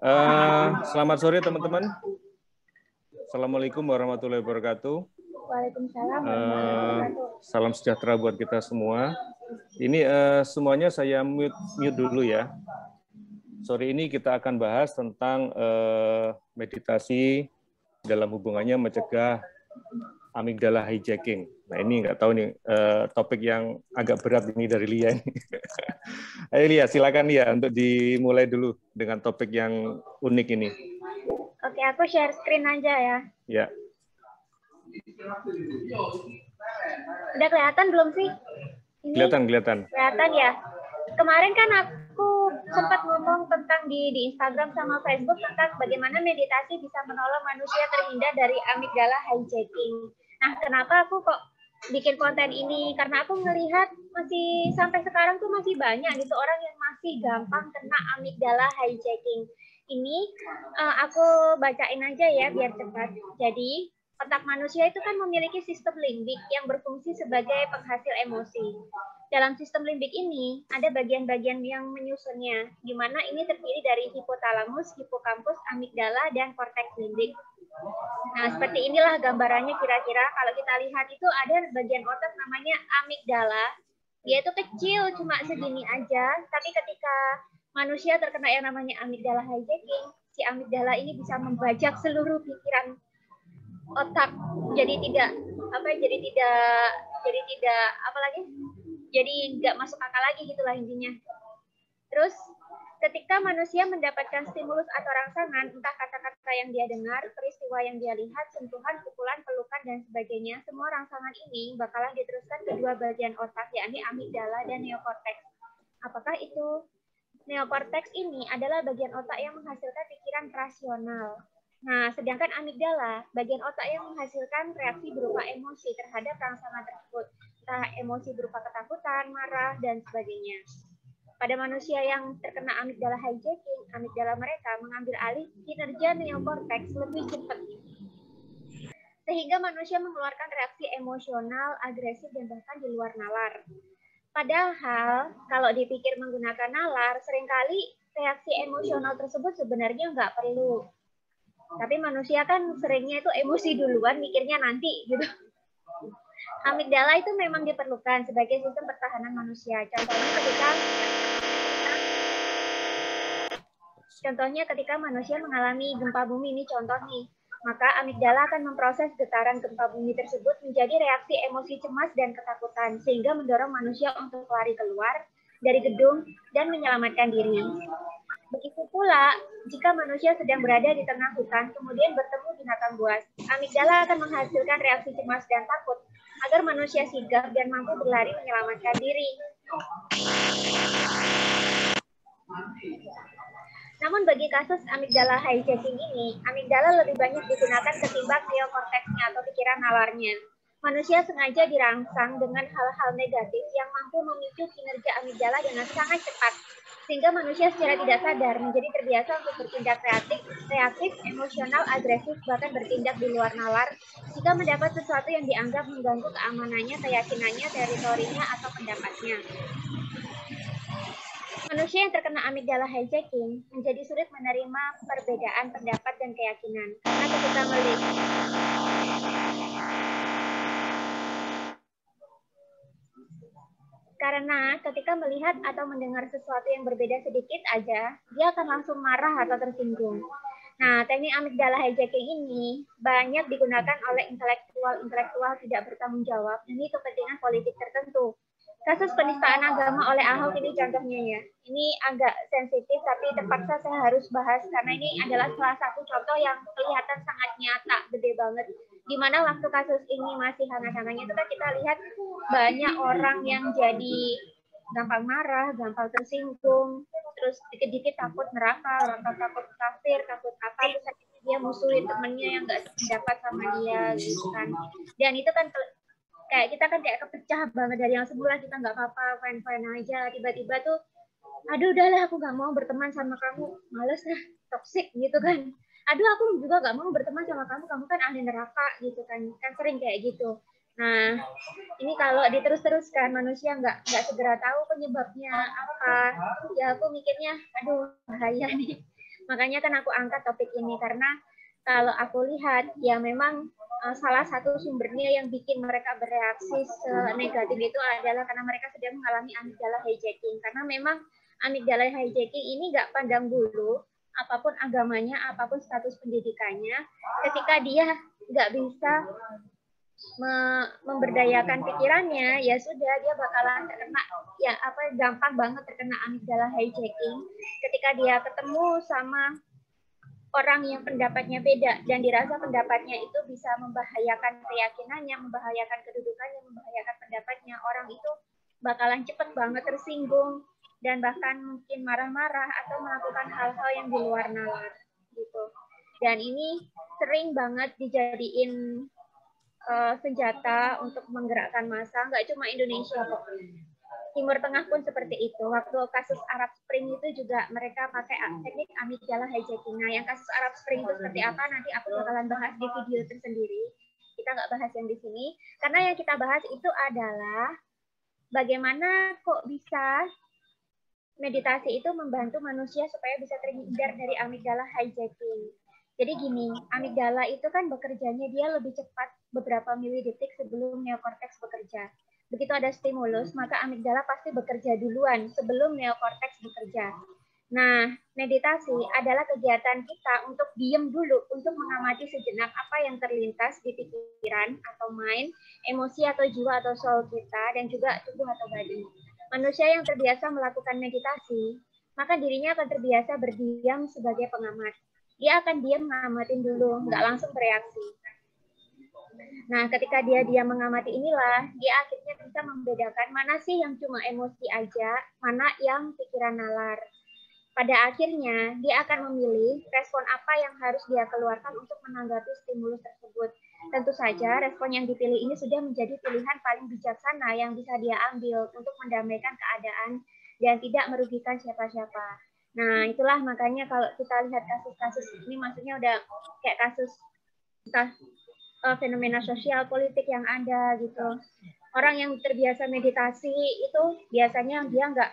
Selamat sore teman-teman. Assalamualaikum warahmatullahi wabarakatuh. Waalaikumsalam warahmatullahi wabarakatuh. Salam sejahtera buat kita semua. Ini semuanya saya mute dulu ya. Sore ini kita akan bahas tentang meditasi dalam hubungannya mencegah amigdala hijacking. Nah ini nggak tahu nih topik yang agak berat ini dari Lia. Ayo Lia, silakan Lia untuk dimulai dulu dengan topik yang unik ini. Oke, aku share screen aja ya. Ya. Udah kelihatan belum sih? Ini Kelihatan. Kelihatan ya. Kemarin kan aku sempat ngomong tentang di Instagram sama Facebook tentang bagaimana meditasi bisa menolong manusia terhindar dari amigdala hijacking. Nah, kenapa aku kok bikin konten ini? Karena aku melihat masih sampai sekarang tuh masih banyak gitu orang yang masih gampang kena amigdala hijacking. Ini aku bacain aja ya biar cepat. Jadi, otak manusia itu kan memiliki sistem limbik yang berfungsi sebagai penghasil emosi. Dalam sistem limbik ini, ada bagian-bagian yang menyusunnya, di mana ini terdiri dari hipotalamus, hipokampus, amigdala, dan korteks limbik. Nah, seperti inilah gambarannya kira-kira. Kalau kita lihat itu ada bagian otak namanya amigdala. Dia itu kecil, cuma segini aja. Tapi ketika manusia terkena yang namanya amigdala hijacking, si amigdala ini bisa membajak seluruh pikiran otak. Jadi nggak masuk akal lagi gitulah intinya. Terus ketika manusia mendapatkan stimulus atau rangsangan, entah kata-kata yang dia dengar, peristiwa yang dia lihat, sentuhan, pukulan, pelukan, dan sebagainya, semua rangsangan ini bakalan diteruskan ke dua bagian otak, yakni amigdala dan neokorteks. Apakah itu? Neokorteks ini adalah bagian otak yang menghasilkan pikiran rasional. Nah, sedangkan amigdala, bagian otak yang menghasilkan reaksi berupa emosi terhadap rangsangan tersebut. Entah emosi berupa ketakutan, marah, dan sebagainya. Pada manusia yang terkena amigdala hijacking, amigdala mereka mengambil alih kinerja neokorteks lebih cepat. Sehingga manusia mengeluarkan reaksi emosional, agresif, dan bahkan di luar nalar. Padahal, kalau dipikir menggunakan nalar, seringkali reaksi emosional tersebut sebenarnya nggak perlu. Tapi manusia kan seringnya itu emosi duluan, mikirnya nanti gitu. Amigdala itu memang diperlukan sebagai sistem pertahanan manusia. Contohnya ketika manusia mengalami gempa bumi, ini contoh nih. Maka amigdala akan memproses getaran gempa bumi tersebut menjadi reaksi emosi cemas dan ketakutan, sehingga mendorong manusia untuk lari keluar dari gedung dan menyelamatkan diri. Begitu pula, jika manusia sedang berada di tengah hutan, kemudian bertemu binatang buas, amigdala akan menghasilkan reaksi cemas dan takut, agar manusia sigap dan mampu berlari menyelamatkan diri. Namun bagi kasus amigdala hijacking ini, amigdala lebih banyak digunakan ketimbang neokorteksnya atau pikiran nalarnya. Manusia sengaja dirangsang dengan hal-hal negatif yang mampu memicu kinerja amigdala dengan sangat cepat, sehingga manusia secara tidak sadar menjadi terbiasa untuk bertindak reaktif, emosional, agresif, bahkan bertindak di luar nalar jika mendapat sesuatu yang dianggap mengganggu keamanannya, keyakinannya, teritorinya, atau pendapatnya. Manusia yang terkena amigdala hijacking menjadi sulit menerima perbedaan pendapat dan keyakinan. Karena ketika melihat atau mendengar sesuatu yang berbeda sedikit aja, dia akan langsung marah atau tersinggung. Nah, teknik amigdala hijacking ini banyak digunakan oleh intelektual tidak bertanggung jawab demi kepentingan politik tertentu. Kasus penistaan agama oleh Ahok ini contohnya ya. Ini agak sensitif tapi terpaksa saya harus bahas karena ini adalah salah satu contoh yang kelihatan sangat nyata, gede banget. Di mana waktu kasus ini masih hangat-hangatnya itu kan kita lihat banyak orang yang jadi gampang marah, gampang tersinggung, terus dikit-dikit takut neraka, takut kafir, takut apa, terus dia musuhin temennya yang nggak sependapat sama dia gitu kan. Dan itu kan kayak kita kan kayak kepecah banget dari yang semula kita nggak apa-apa, fine-fine aja, tiba-tiba tuh aduh udahlah aku nggak mau berteman sama kamu, males lah, toxic gitu kan. Aduh aku juga nggak mau berteman sama kamu kan ahli neraka gitu kan sering kayak gitu. Nah ini kalau diterus-teruskan manusia nggak segera tahu penyebabnya apa, ya aku mikirnya aduh bahaya nih. Makanya kan aku angkat topik ini karena kalau aku lihat ya memang salah satu sumbernya yang bikin mereka bereaksi negatif itu adalah karena mereka sedang mengalami amigdala hijacking. Karena memang amigdala hijacking ini nggak pandang bulu apapun agamanya, apapun status pendidikannya, ketika dia nggak bisa memberdayakan pikirannya, ya sudah dia bakalan terkena ya gampang banget terkena amigdala hijacking ketika dia ketemu sama orang yang pendapatnya beda dan dirasa pendapatnya itu bisa membahayakan keyakinannya, membahayakan kedudukannya, membahayakan pendapatnya, orang itu bakalan cepet banget tersinggung dan bahkan mungkin marah-marah atau melakukan hal-hal yang di luar nalar gitu. Dan ini sering banget dijadiin senjata untuk menggerakkan massa, nggak cuma Indonesia kok. Timur Tengah pun seperti itu. Waktu kasus Arab Spring itu juga mereka pakai teknik amigdala hijacking. Nah, yang kasus Arab Spring itu seperti apa nanti aku bakalan bahas di video tersendiri. Kita nggak bahas yang di sini, karena yang kita bahas itu adalah bagaimana kok bisa meditasi itu membantu manusia supaya bisa terhindar dari amigdala hijacking. Jadi gini, amigdala itu kan bekerjanya dia lebih cepat beberapa milidetik sebelum neokorteks bekerja. Begitu ada stimulus, maka amigdala pasti bekerja duluan sebelum neokorteks bekerja. Nah, meditasi adalah kegiatan kita untuk diem dulu, untuk mengamati sejenak apa yang terlintas di pikiran atau mind, emosi atau jiwa atau soul kita, dan juga tubuh atau badan. Manusia yang terbiasa melakukan meditasi, maka dirinya akan terbiasa berdiam sebagai pengamat. Dia akan diam ngamatin dulu, nggak langsung bereaksi. Nah, ketika dia mengamati inilah, dia akhirnya bisa membedakan mana sih yang cuma emosi aja, mana yang pikiran nalar. Pada akhirnya, dia akan memilih respon apa yang harus dia keluarkan untuk menanggapi stimulus tersebut. Tentu saja, respon yang dipilih ini sudah menjadi pilihan paling bijaksana yang bisa dia ambil untuk mendamaikan keadaan dan tidak merugikan siapa-siapa. Nah, itulah makanya kalau kita lihat kasus-kasus ini, maksudnya udah kayak kasus entah fenomena sosial politik yang ada gitu. Orang yang terbiasa meditasi itu biasanya dia nggak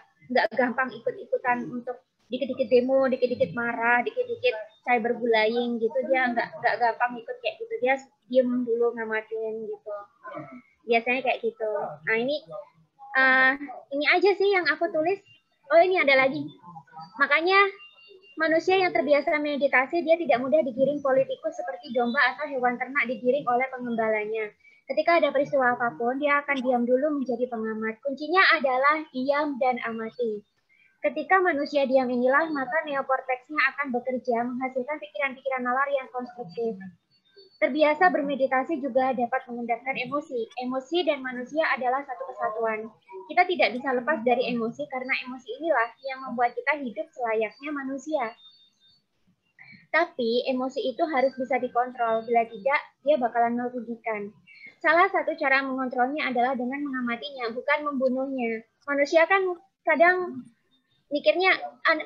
gampang ikut-ikutan untuk dikit-dikit demo, dikit-dikit marah, dikit-dikit cyberbullying gitu. Dia nggak gampang ikut kayak gitu. Dia diem dulu ngamatin gitu. Biasanya kayak gitu. Nah ini aja sih yang aku tulis. Oh, ini ada lagi. Makanya manusia yang terbiasa meditasi, dia tidak mudah digiring politikus seperti domba atau hewan ternak digiring oleh pengembalanya. Ketika ada peristiwa apapun, dia akan diam dulu menjadi pengamat. Kuncinya adalah diam dan amati. Ketika manusia diam inilah, maka neokorteksnya akan bekerja menghasilkan pikiran-pikiran nalar yang konstruktif. Terbiasa bermeditasi juga dapat mengendalikan emosi. Emosi dan manusia adalah satu kesatuan. Kita tidak bisa lepas dari emosi karena emosi inilah yang membuat kita hidup selayaknya manusia. Tapi emosi itu harus bisa dikontrol. Bila tidak, dia bakalan merugikan. Salah satu cara mengontrolnya adalah dengan mengamatinya, bukan membunuhnya. Manusia kan kadang mikirnya,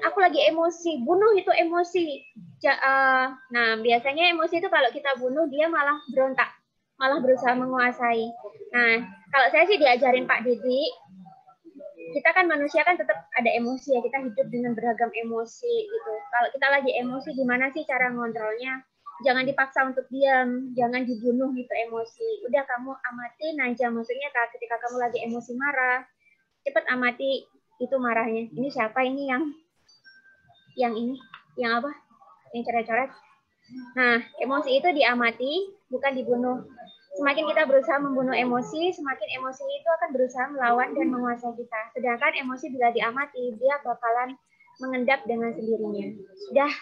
aku lagi emosi, bunuh itu emosi. Nah, biasanya emosi itu kalau kita bunuh, dia malah berontak, malah berusaha menguasai. Nah, kalau saya sih diajarin Pak Didi, kita kan manusia kan tetap ada emosi ya, kita hidup dengan beragam emosi gitu. Kalau kita lagi emosi, gimana sih cara ngontrolnya? Jangan dipaksa untuk diam, jangan dibunuh itu emosi. Udah kamu amatin aja, maksudnya ketika kamu lagi emosi marah, cepet amati itu marahnya. Ini siapa ini yang ini? Yang apa? Yang coret-coret. Nah, emosi itu diamati, bukan dibunuh. Semakin kita berusaha membunuh emosi, semakin emosi itu akan berusaha melawan dan menguasai kita. Sedangkan emosi bila diamati, dia bakalan mengendap dengan sendirinya. Sudah.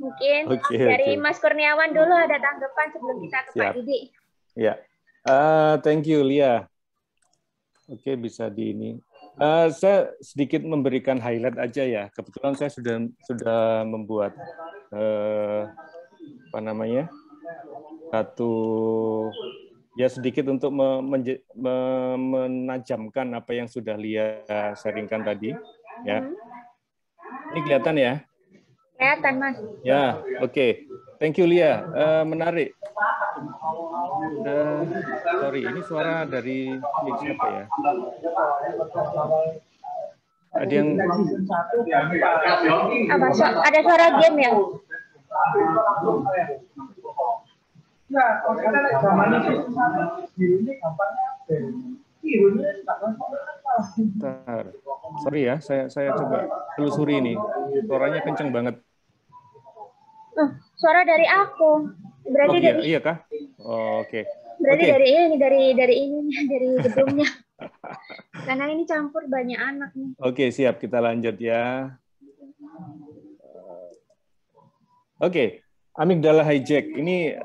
Mungkin dari Mas Kurniawan dulu ada tanggapan sebelum kita ke Pak Didi. Ya, thank you Lia. Oke, bisa di ini. Saya sedikit memberikan highlight aja ya. Kebetulan saya sudah membuat apa namanya, ya sedikit untuk menajamkan apa yang sudah Lia sharingkan tadi. Ya, ini kelihatan ya? Kelihatan Mas. Ya, oke. Thank you Lia. Menarik. Sorry, ini suara dari siapa ya? Ada yang apa? Ada suara game ya? Bentar. Sorry ya, saya coba telusuri ini. Suaranya kenceng banget. Suara dari aku. Berarti iya, dari iya kah? Oh, oke. Berarti Oke. dari gedungnya. Karena ini campur banyak anak nih. Oke, siap, kita lanjut ya. Oke, amigdala hijack ini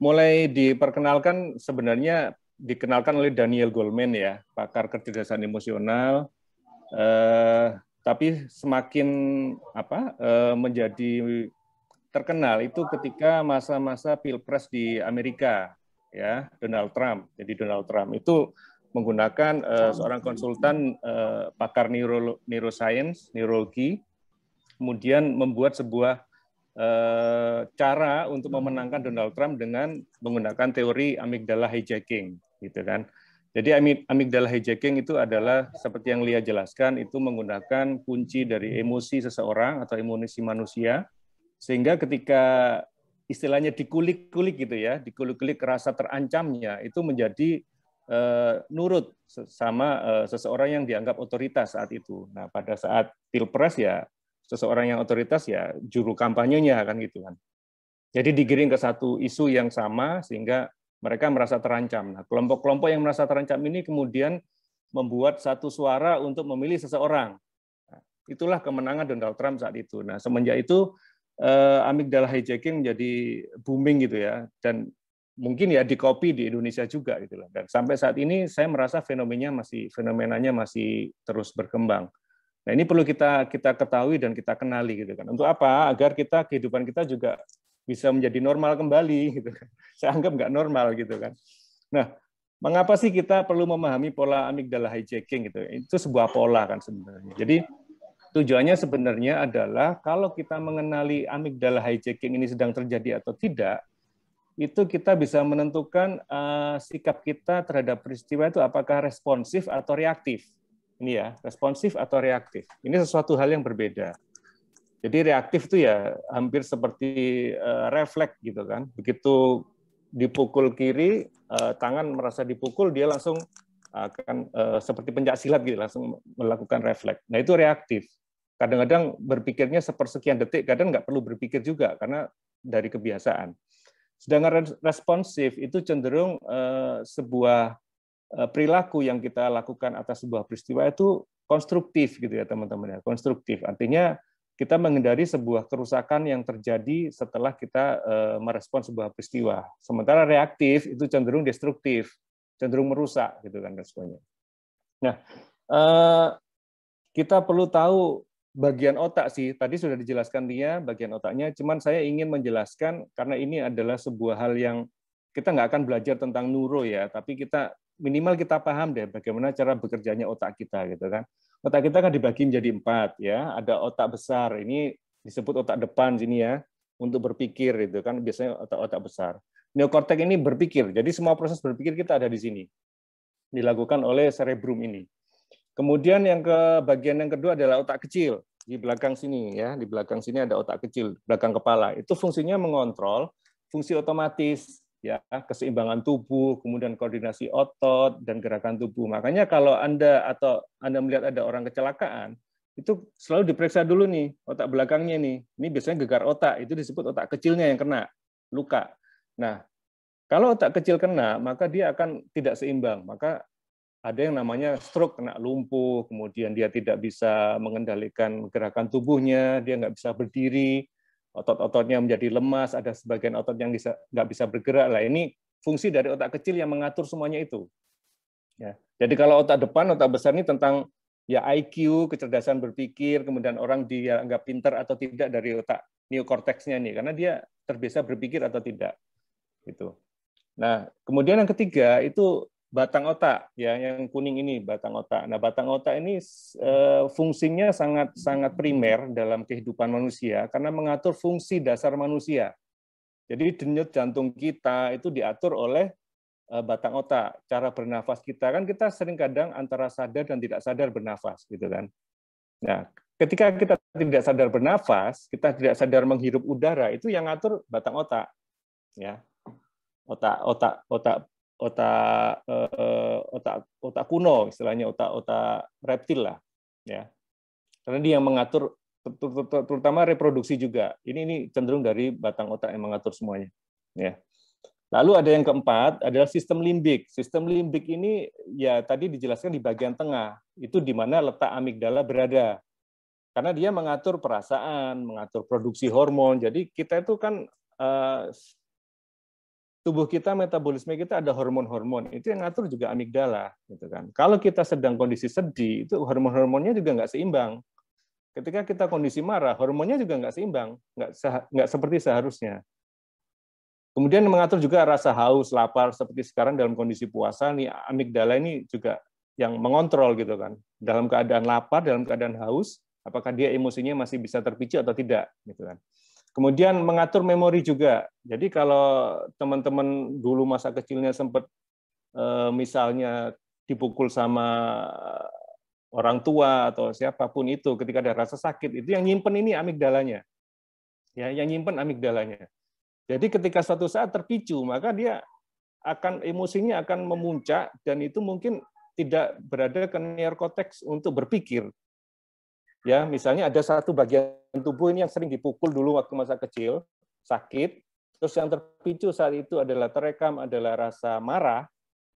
mulai diperkenalkan, sebenarnya dikenalkan oleh Daniel Goleman ya, pakar kecerdasan emosional. Tapi semakin menjadi terkenal itu ketika masa-masa Pilpres di Amerika ya, Donald Trump. Jadi Donald Trump itu menggunakan seorang konsultan pakar neurologi, kemudian membuat sebuah cara untuk memenangkan Donald Trump dengan menggunakan teori amigdala hijacking, gitu kan. Jadi amigdala hijacking itu adalah seperti yang Lia jelaskan, itu menggunakan kunci dari emosi seseorang atau emosi manusia, sehingga ketika istilahnya dikulik-kulik gitu ya, dikulik-kulik rasa terancamnya itu menjadi nurut sama seseorang yang dianggap otoritas saat itu. Nah, pada saat Pilpres ya seseorang yang otoritas ya juru kampanyenya kan gitu kan. Jadi digiring ke satu isu yang sama sehingga mereka merasa terancam. Nah, kelompok-kelompok yang merasa terancam ini kemudian membuat satu suara untuk memilih seseorang. Nah, itulah kemenangan Donald Trump saat itu. Nah, semenjak itu amigdala hijacking menjadi booming gitu ya, dan mungkin ya di-copy di Indonesia juga gitu lah. Dan sampai saat ini saya merasa fenomenanya masih terus berkembang. Nah, ini perlu kita ketahui dan kita kenali gitu kan. Untuk apa? Agar kehidupan kita juga bisa menjadi normal kembali gitu kan. Saya anggap nggak normal gitu kan. Nah, mengapa sih kita perlu memahami pola amigdala hijacking gitu? Itu sebuah pola kan sebenarnya. Jadi tujuannya sebenarnya adalah kalau kita mengenali amigdala hijacking ini sedang terjadi atau tidak, itu kita bisa menentukan sikap kita terhadap peristiwa itu apakah responsif atau reaktif. Ini ya, responsif atau reaktif. Ini sesuatu hal yang berbeda. Jadi reaktif itu ya hampir seperti refleks gitu kan. Begitu dipukul kiri, tangan merasa dipukul, dia langsung akan seperti pencak silat gitu, langsung melakukan refleks. Nah, itu reaktif. Kadang-kadang berpikirnya sepersekian detik, kadang nggak perlu berpikir juga karena dari kebiasaan. Sedangkan responsif itu cenderung sebuah perilaku yang kita lakukan atas sebuah peristiwa itu konstruktif gitu ya teman-teman ya, konstruktif. Artinya kita menghindari sebuah kerusakan yang terjadi setelah kita merespon sebuah peristiwa. Sementara reaktif itu cenderung destruktif, cenderung merusak gitu kan responnya. Nah, kita perlu tahu bagian otak sih. Tadi sudah dijelaskan dia bagian otaknya, cuman saya ingin menjelaskan karena ini adalah sebuah hal yang kita nggak akan belajar tentang neuro ya, tapi minimal kita paham deh bagaimana cara bekerjanya otak kita gitu kan. Otak kita kan dibagi menjadi 4 ya. Ada otak besar, ini disebut otak depan sini ya, untuk berpikir itu kan biasanya otak-otak besar. Neokorteks ini berpikir. Jadi semua proses berpikir kita ada di sini. Dilakukan oleh cerebrum ini. Kemudian bagian yang kedua adalah otak kecil di belakang sini ya. Di belakang sini ada otak kecil, belakang kepala. Itu fungsinya mengontrol fungsi otomatis ya, keseimbangan tubuh, kemudian koordinasi otot dan gerakan tubuh. Makanya kalau Anda melihat ada orang kecelakaan, itu selalu diperiksa dulu nih otak belakangnya nih. Ini biasanya gegar otak, itu disebut otak kecilnya yang kena luka. Nah, kalau otak kecil kena, maka dia akan tidak seimbang. Maka ada yang namanya stroke, kena lumpuh, kemudian dia tidak bisa mengendalikan gerakan tubuhnya, dia nggak bisa berdiri, otot-ototnya menjadi lemas, ada sebagian otot yang nggak bisa bergerak. Lah ini fungsi dari otak kecil yang mengatur semuanya itu. Ya. Jadi kalau otak depan, otak besar ini tentang ya IQ, kecerdasan berpikir, kemudian orang dianggap pintar atau tidak dari otak neokorteksnya nih, karena dia terbiasa berpikir atau tidak. Gitu. Nah, kemudian yang ketiga itu batang otak ya, yang kuning ini batang otak. Nah, batang otak ini fungsinya sangat primer dalam kehidupan manusia karena mengatur fungsi dasar manusia. Jadi denyut jantung kita itu diatur oleh batang otak, cara bernafas kita. Kan kita sering kadang antara sadar dan tidak sadar bernafas, gitu kan. Nah, ketika kita tidak sadar bernafas, kita tidak sadar menghirup udara, itu yang ngatur batang otak, ya. Otak kuno, istilahnya otak reptil lah, ya. Karena dia yang mengatur terutama reproduksi juga. Ini cenderung dari batang otak yang mengatur semuanya, ya. Lalu ada yang keempat adalah sistem limbik. Sistem limbik ini ya tadi dijelaskan di bagian tengah, itu di mana letak amigdala berada. Karena dia mengatur perasaan, mengatur produksi hormon. Jadi kita itu kan tubuh kita, metabolisme kita ada hormon-hormon. Itu yang ngatur juga amigdala, gitu kan. Kalau kita sedang kondisi sedih, itu hormon-hormonnya juga nggak seimbang. Ketika kita kondisi marah, hormonnya juga nggak seimbang, nggak seperti seharusnya. Kemudian mengatur juga rasa haus, lapar, seperti sekarang dalam kondisi puasa, nih amigdala ini juga yang mengontrol gitu kan. Dalam keadaan lapar, dalam keadaan haus, apakah dia emosinya masih bisa terpicu atau tidak, gitu kan. Kemudian mengatur memori juga. Jadi kalau teman-teman dulu masa kecilnya sempat misalnya dipukul sama orang tua atau siapapun itu, ketika ada rasa sakit, itu yang nyimpen ini amigdalanya. Ya, yang nyimpen amigdalanya. Jadi ketika suatu saat terpicu, maka dia emosinya akan memuncak dan itu mungkin tidak berada ke neokorteks untuk berpikir. Ya, misalnya ada satu bagian tubuh ini yang sering dipukul dulu waktu masa kecil, sakit, terus yang terpicu saat itu adalah terekam adalah rasa marah.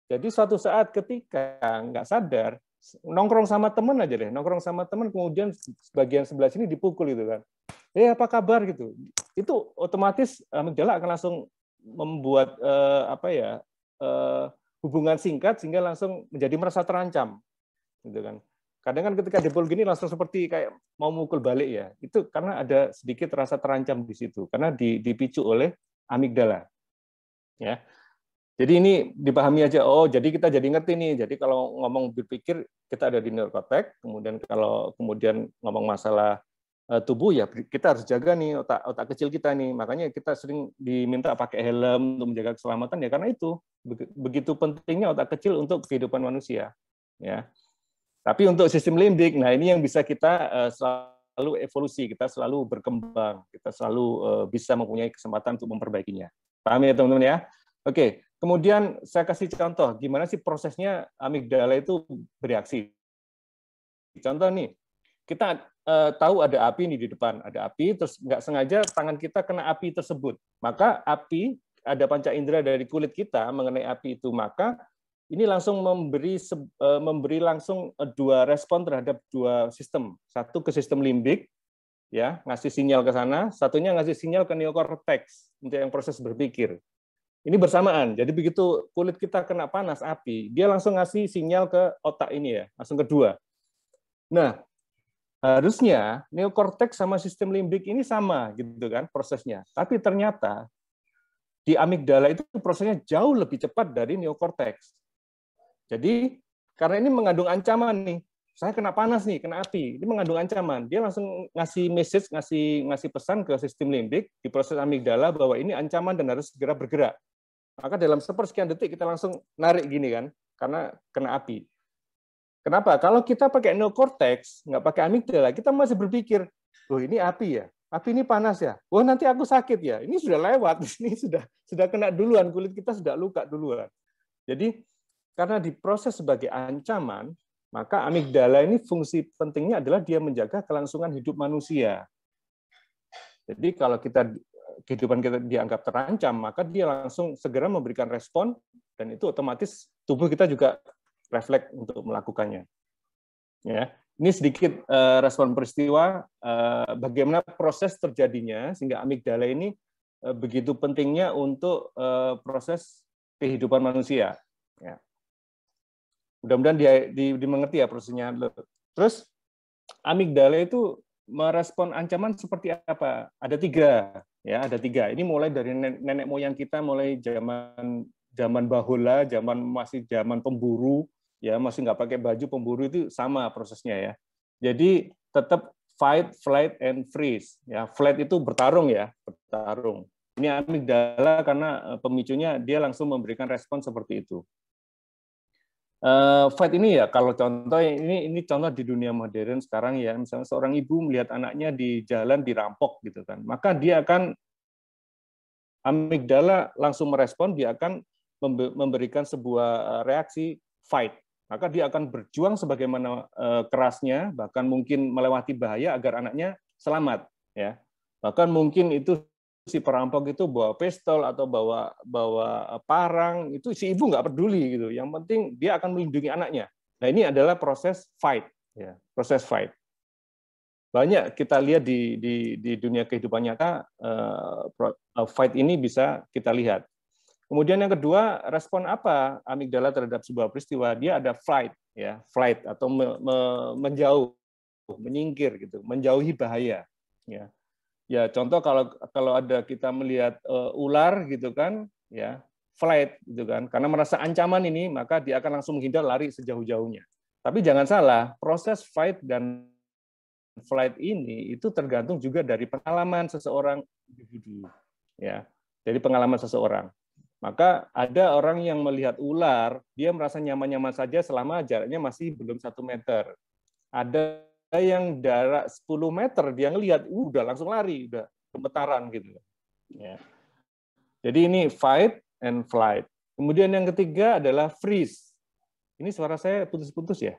Jadi suatu saat ketika nggak sadar, nongkrong sama teman aja deh, nongkrong sama teman, kemudian bagian sebelah sini dipukul gitu kan. Apa kabar gitu? Itu otomatis amigdala akan langsung membuat hubungan singkat sehingga langsung menjadi merasa terancam, gitu kan. Kadang kan ketika dipukul gini langsung seperti kayak mau mukul balik ya. Itu karena ada sedikit rasa terancam di situ karena dipicu oleh amigdala. Ya. Jadi ini dipahami aja. Oh, jadi kita jadi ngerti nih. Jadi kalau ngomong berpikir kita ada di neokorteks, kemudian kalau kemudian ngomong masalah tubuh ya kita harus jaga nih otak kecil kita nih. Makanya kita sering diminta pakai helm untuk menjaga keselamatan ya karena itu begitu pentingnya otak kecil untuk kehidupan manusia. Ya. Tapi untuk sistem limbik, nah ini yang bisa kita selalu evolusi, kita selalu berkembang, kita selalu bisa mempunyai kesempatan untuk memperbaikinya. Paham ya teman-teman ya? Oke, kemudian saya kasih contoh gimana sih prosesnya amigdala itu bereaksi. Contoh nih, kita tahu ada api nih di depan, ada api, terus nggak sengaja tangan kita kena api tersebut. Maka api, ada panca indera dari kulit kita mengenai api itu, maka ini langsung memberi langsung dua respon terhadap dua sistem. Satu ke sistem limbik, ya ngasih sinyal ke sana, satunya ngasih sinyal ke neokorteks untuk yang proses berpikir. Ini bersamaan. Jadi begitu kulit kita kena panas api, dia langsung ngasih sinyal ke otak ini ya, langsung kedua. Nah, harusnya neokorteks sama sistem limbik ini sama gitu kan prosesnya. Tapi ternyata di amigdala itu prosesnya jauh lebih cepat dari neokorteks. Jadi karena ini mengandung ancaman nih. Saya kena panas nih, kena api. Ini mengandung ancaman. Dia langsung ngasih message, ngasih pesan ke sistem limbik di proses amigdala bahwa ini ancaman dan harus segera bergerak. Maka dalam sepersekian detik kita langsung narik gini kan, karena kena api. Kenapa? Kalau kita pakai neokorteks, nggak pakai amigdala, kita masih berpikir, oh ini api ya, api ini panas ya, wah nanti aku sakit ya, ini sudah lewat, ini sudah kena duluan, kulit kita sudah luka duluan. Jadi karena diproses sebagai ancaman, maka amigdala ini fungsi pentingnya adalah dia menjaga kelangsungan hidup manusia. Jadi kalau kehidupan kita dianggap terancam, maka dia langsung segera memberikan respon, dan itu otomatis tubuh kita juga refleks untuk melakukannya. Ya, ini sedikit respon peristiwa, bagaimana proses terjadinya sehingga amigdala ini begitu pentingnya untuk proses kehidupan manusia. Ya. Mudah-mudahan dimengerti ya prosesnya. Terus amigdala itu merespon ancaman seperti apa? Ada tiga, ya ada tiga. Ini mulai dari nenek moyang kita, mulai zaman bahula, masih zaman pemburu, ya masih nggak pakai baju pemburu itu sama prosesnya ya. Jadi tetap fight, flight, and freeze. Ya, flight itu bertarung ya, bertarung. Ini amigdala karena pemicunya dia langsung memberikan respon seperti itu. Fight ini ya, kalau contoh ini contoh di dunia modern sekarang ya, misalnya seorang ibu melihat anaknya di jalan dirampok gitu kan, maka dia akan amigdala langsung merespon, dia akan memberikan sebuah reaksi fight. Maka dia akan berjuang sebagaimana kerasnya, bahkan mungkin melewati bahaya agar anaknya selamat. Ya, bahkan mungkin itu si perampok itu bawa pistol atau bawa parang, itu si ibu nggak peduli gitu. Yang penting dia akan melindungi anaknya. Nah ini adalah proses fight, ya, proses fight. Banyak kita lihat di dunia kehidupan nyata, fight ini bisa kita lihat. Kemudian yang kedua, respon apa amigdala terhadap sebuah peristiwa? Dia ada flight, ya, flight atau menjauh, menyingkir gitu, menjauhi bahaya. Ya, ya contoh kalau ada kita melihat ular gitu kan, ya flight gitu kan, karena merasa ancaman ini maka dia akan langsung menghindar, lari sejauh-jauhnya. Tapi jangan salah, proses fight dan flight ini itu tergantung juga dari pengalaman seseorang individu, ya, dari pengalaman seseorang. Maka ada orang yang melihat ular, dia merasa nyaman-nyaman saja selama jaraknya masih belum 1 meter. Ada yang jarak 10 meter, dia ngelihat, udah langsung lari, udah gemetaran gitu. Ya. Jadi ini fight and flight. Kemudian yang ketiga adalah freeze. Ini suara saya putus-putus ya.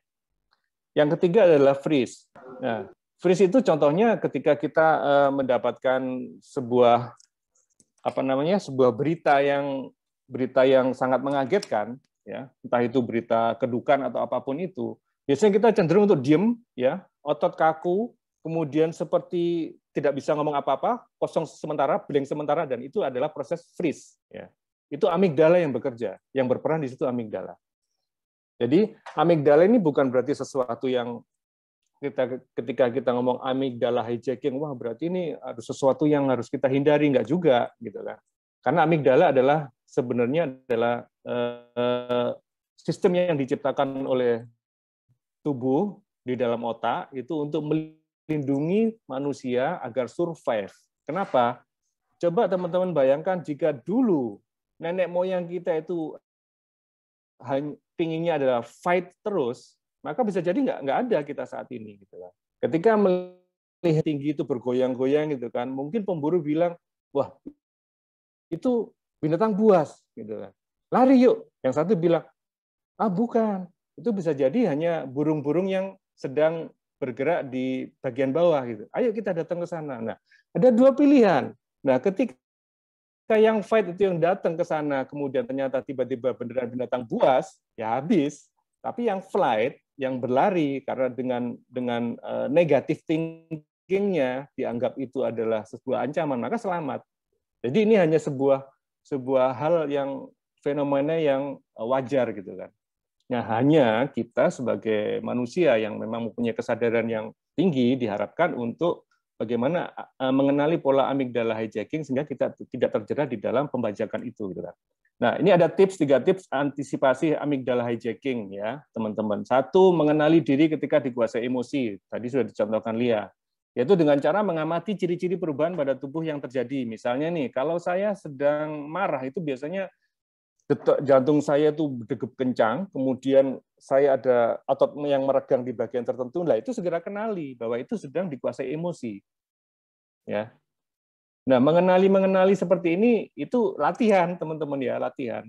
Yang ketiga adalah freeze. Nah, freeze itu contohnya ketika kita mendapatkan sebuah sebuah berita yang sangat mengagetkan, ya, entah itu berita kedukan atau apapun itu, biasanya kita cenderung untuk diem, ya, otot kaku, kemudian seperti tidak bisa ngomong apa-apa, kosong sementara, blank sementara, dan itu adalah proses freeze. Ya. Itu amigdala yang bekerja, yang berperan di situ amigdala. Jadi amigdala ini bukan berarti sesuatu yang ketika kita ngomong amigdala hijacking, wah berarti ini ada sesuatu yang harus kita hindari, enggak juga, gitu kan? Karena amigdala adalah sebenarnya adalah sistem yang diciptakan oleh tubuh di dalam otak itu untuk melindungi manusia agar survive. Kenapa? Coba teman-teman bayangkan jika dulu nenek moyang kita itu pinginnya adalah fight terus, maka bisa jadi nggak ada kita saat ini. Gitu kan. Ketika melihat tinggi itu bergoyang-goyang gitu kan, mungkin pemburu bilang, wah itu binatang buas, gitu kan. Lari yuk. Yang satu bilang, ah bukan, itu bisa jadi hanya burung-burung yang sedang bergerak di bagian bawah gitu. Ayo kita datang ke sana. Nah, ada dua pilihan. Nah, ketika yang fight itu yang datang ke sana, kemudian ternyata tiba-tiba beneran binatang buas, ya habis. Tapi yang flight, yang berlari karena dengan negatif thinking-nya dianggap itu adalah sebuah ancaman, maka selamat. Jadi ini hanya sebuah hal yang fenomena yang wajar gitu kan. Nah, hanya kita sebagai manusia yang memang mempunyai kesadaran yang tinggi diharapkan untuk bagaimana mengenali pola amigdala hijacking sehingga kita tidak terjerat di dalam pembajakan itu gitu kan. Nah, ini ada 3 tips antisipasi amigdala hijacking ya, teman-teman. 1, mengenali diri ketika dikuasai emosi. Tadi sudah dicontohkan Lia. Yaitu dengan cara mengamati ciri-ciri perubahan pada tubuh yang terjadi. Misalnya nih, kalau saya sedang marah itu biasanya detak jantung saya itu berdegup kencang, kemudian saya ada otot yang meregang di bagian tertentu, lah itu segera kenali bahwa itu sedang dikuasai emosi. Ya. Nah, mengenali seperti ini itu latihan, teman-teman ya, latihan.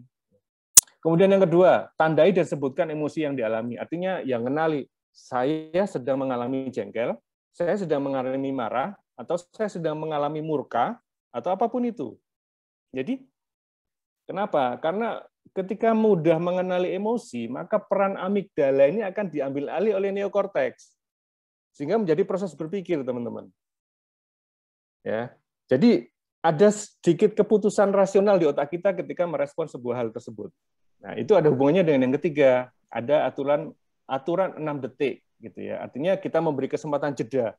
Kemudian yang kedua, tandai dan sebutkan emosi yang dialami. Artinya yang kenali, saya sedang mengalami jengkel, saya sedang mengalami marah, atau saya sedang mengalami murka, atau apapun itu. Jadi, kenapa? Karena ketika mudah mengenali emosi, maka peran amigdala ini akan diambil alih oleh neokorteks. Sehingga menjadi proses berpikir, teman-teman. Ya. Jadi ada sedikit keputusan rasional di otak kita ketika merespon sebuah hal tersebut. Nah, itu ada hubungannya dengan yang ketiga, ada aturan 6 detik gitu ya. Artinya kita memberi kesempatan jeda.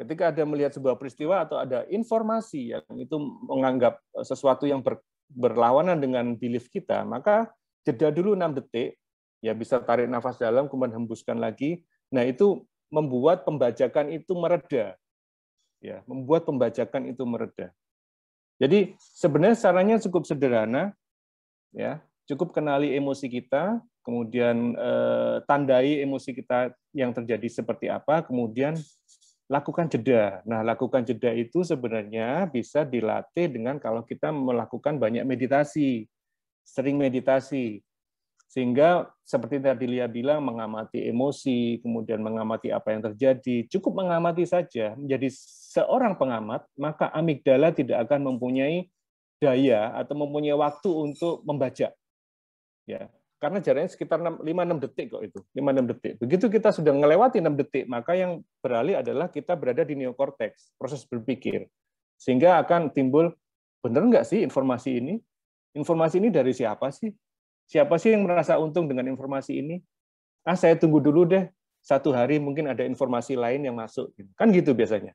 Ketika ada melihat sebuah peristiwa atau ada informasi yang itu menganggap sesuatu yang berlawanan dengan belief kita, maka jeda dulu 6 detik, ya bisa tarik nafas dalam, kemudian hembuskan lagi. Nah, itu membuat pembajakan itu mereda. Ya, membuat pembajakan itu mereda. Jadi sebenarnya caranya cukup sederhana, ya, cukup kenali emosi kita, kemudian tandai emosi kita yang terjadi seperti apa, kemudian lakukan jeda. Nah, lakukan jeda itu sebenarnya bisa dilatih dengan kalau kita melakukan banyak meditasi, sering meditasi. Sehingga seperti tadi Lia bilang, mengamati emosi, kemudian mengamati apa yang terjadi, cukup mengamati saja. Menjadi seorang pengamat, maka amigdala tidak akan mempunyai daya atau mempunyai waktu untuk membaca. Ya, karena jaraknya sekitar 5-6 detik kok itu, 5-6 detik. Begitu kita sudah melewati 6 detik, maka yang beralih adalah kita berada di neokorteks, proses berpikir. Sehingga akan timbul, benar nggak sih informasi ini? Informasi ini dari siapa sih? Siapa sih yang merasa untung dengan informasi ini? Saya tunggu dulu deh, 1 hari mungkin ada informasi lain yang masuk. Kan gitu biasanya.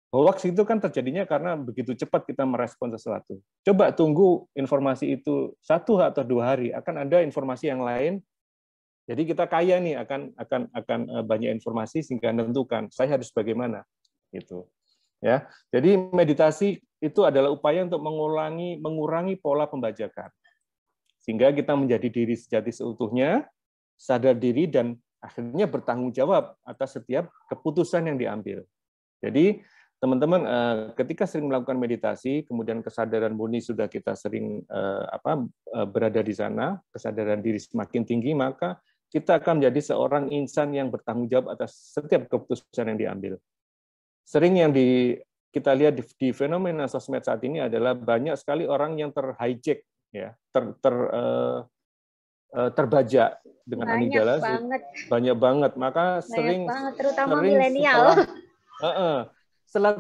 Hoax itu kan terjadinya karena begitu cepat kita merespon sesuatu. Coba tunggu informasi itu 1 atau 2 hari, akan ada informasi yang lain. Jadi kita kaya nih akan banyak informasi sehingga menentukan saya harus bagaimana. Gitu. Ya. Jadi meditasi itu adalah upaya untuk mengurangi pola pembajakan. Sehingga kita menjadi diri sejati seutuhnya, sadar diri dan akhirnya bertanggung jawab atas setiap keputusan yang diambil. Jadi teman-teman, ketika sering melakukan meditasi, kemudian kesadaran murni sudah kita sering berada di sana, kesadaran diri semakin tinggi, maka kita akan menjadi seorang insan yang bertanggung jawab atas setiap keputusan yang diambil. Sering yang kita lihat di fenomena sosmed saat ini adalah banyak sekali orang yang terhijack, ya, terbajak dengan amigdala, banyak banget. Maka sering terutama milenial.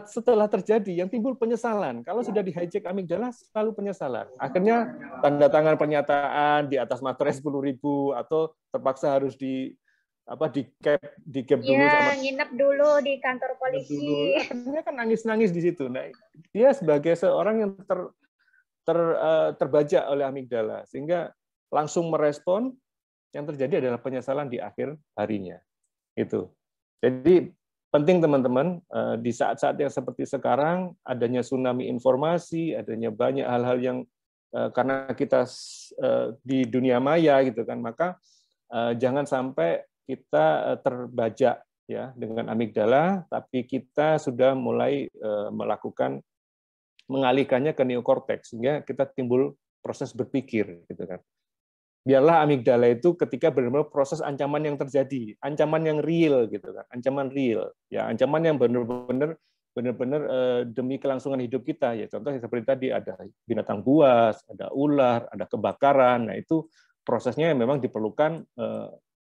Setelah terjadi yang timbul penyesalan. Kalau sudah di-hijack amigdala selalu penyesalan. Akhirnya tanda tangan pernyataan di atas materai 10.000 atau terpaksa harus di cap dulu sama nginep dulu di kantor polisi. Akhirnya kan nangis-nangis di situ. Nah, dia sebagai seorang yang terbajak oleh amigdala sehingga langsung merespon, yang terjadi adalah penyesalan di akhir harinya. Itu. Jadi penting teman-teman, di saat-saat yang seperti sekarang, adanya tsunami informasi, adanya banyak hal-hal yang karena kita di dunia maya gitu kan, maka jangan sampai kita terbajak ya dengan amigdala, tapi kita sudah mulai mengalihkannya ke neokorteks sehingga kita timbul proses berpikir gitu kan. Biarlah amigdala itu ketika benar-benar proses ancaman yang terjadi, ancaman yang real gitu kan, ancaman real, ya ancaman yang benar-benar demi kelangsungan hidup kita ya. Contoh seperti tadi ada binatang buas, ada ular, ada kebakaran. Nah itu prosesnya memang diperlukan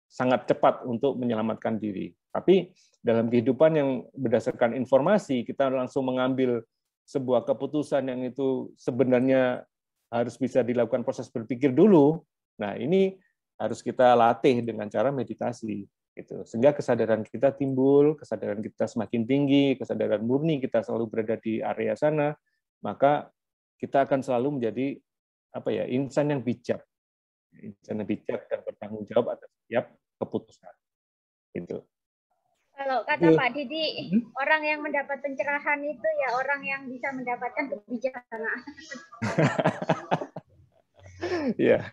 sangat cepat untuk menyelamatkan diri. Tapi dalam kehidupan yang berdasarkan informasi, kita langsung mengambil sebuah keputusan yang itu sebenarnya harus bisa dilakukan proses berpikir dulu. Nah, ini harus kita latih dengan cara meditasi, gitu. Sehingga kesadaran kita timbul, kesadaran kita semakin tinggi, kesadaran murni kita selalu berada di area sana, maka kita akan selalu menjadi insan yang bijak, insan yang bijak dan bertanggung jawab atas setiap keputusan. Gitu. Kalau kata Pak Didi, orang yang mendapat pencerahan itu ya orang yang bisa mendapatkan kebijaksanaan. Ya.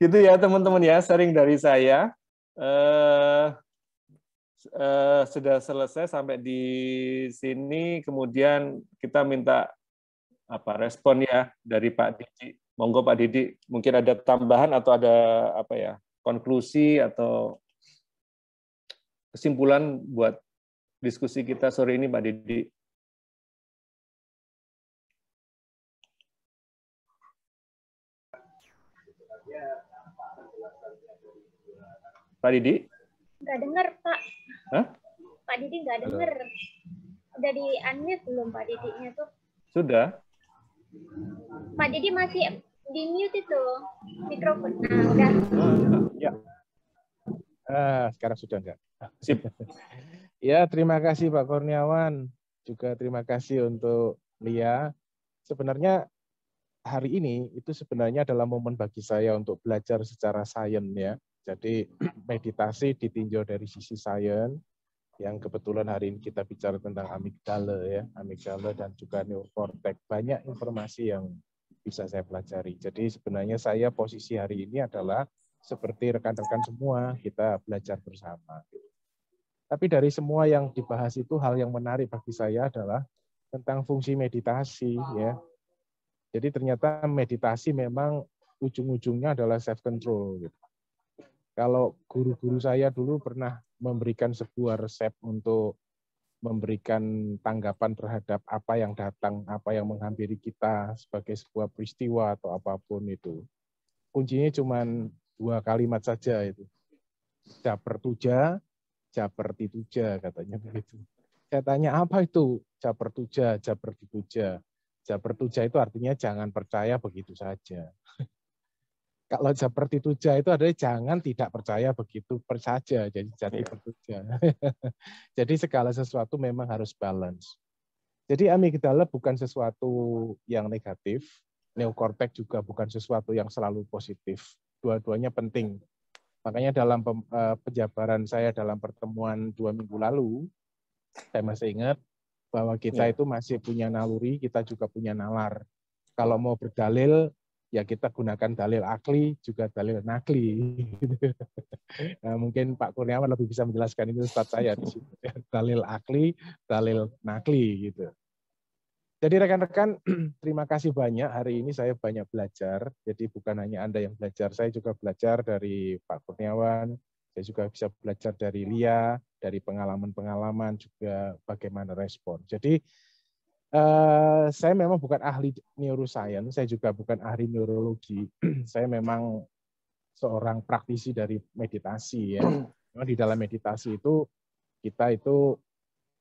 Gitu ya teman-teman ya, sharing dari saya. Sudah selesai sampai di sini, kemudian kita minta respon ya dari Pak Didi. Monggo Pak Didi, mungkin ada tambahan atau ada konklusi atau kesimpulan buat diskusi kita sore ini Pak Didi. Pak Didi? Nggak dengar, Pak. Hah? Pak Didi nggak dengar. Udah di-unmute belum Pak Didinya tuh? Sudah. Pak Didi masih di-mute itu mikrofon. Nah, udah. Ya. Sekarang sudah enggak? Sip. Ya, terima kasih Pak Kurniawan. Juga terima kasih untuk Lia. Sebenarnya hari ini itu sebenarnya adalah momen bagi saya untuk belajar secara sains ya. Jadi meditasi ditinjau dari sisi sains, yang kebetulan hari ini kita bicara tentang amigdala ya, amigdala dan juga neokortex. Banyak informasi yang bisa saya pelajari. Jadi sebenarnya saya posisi hari ini adalah seperti rekan-rekan semua, kita belajar bersama. Tapi dari semua yang dibahas itu, hal yang menarik bagi saya adalah tentang fungsi meditasi ya. Jadi ternyata meditasi memang ujung-ujungnya adalah self control gitu. Kalau guru-guru saya dulu pernah memberikan sebuah resep untuk memberikan tanggapan terhadap apa yang datang, apa yang menghampiri kita sebagai sebuah peristiwa atau apapun itu. Kuncinya cuma 2 kalimat saja itu. Japertuja, japertituja katanya begitu. Saya tanya apa itu japertuja, japertituja. Japertuja itu artinya jangan percaya begitu saja. Kalau japertituja itu adalah jangan tidak percaya begitu saja, jadi jati pertuja. Jadi segala sesuatu memang harus balance. Jadi amigdala bukan sesuatu yang negatif, neokortex juga bukan sesuatu yang selalu positif. Dua-duanya penting. Makanya dalam penjabaran saya dalam pertemuan 2 minggu lalu, saya masih ingat bahwa kita itu masih punya naluri, kita juga punya nalar. Kalau mau berdalil, ya kita gunakan dalil akli, juga dalil nakli. Nah, mungkin Pak Kurniawan lebih bisa menjelaskan itu Ustaz saya di situ. Dalil akli, dalil nakli gitu. Jadi rekan-rekan, terima kasih banyak. Hari ini saya banyak belajar. Jadi bukan hanya Anda yang belajar, saya juga belajar dari Pak Kurniawan, saya juga bisa belajar dari Lia, dari pengalaman-pengalaman juga bagaimana respon. Jadi saya memang bukan ahli neuroscience, saya juga bukan ahli neurologi. Saya memang seorang praktisi dari meditasi ya. Memang di dalam meditasi itu kita itu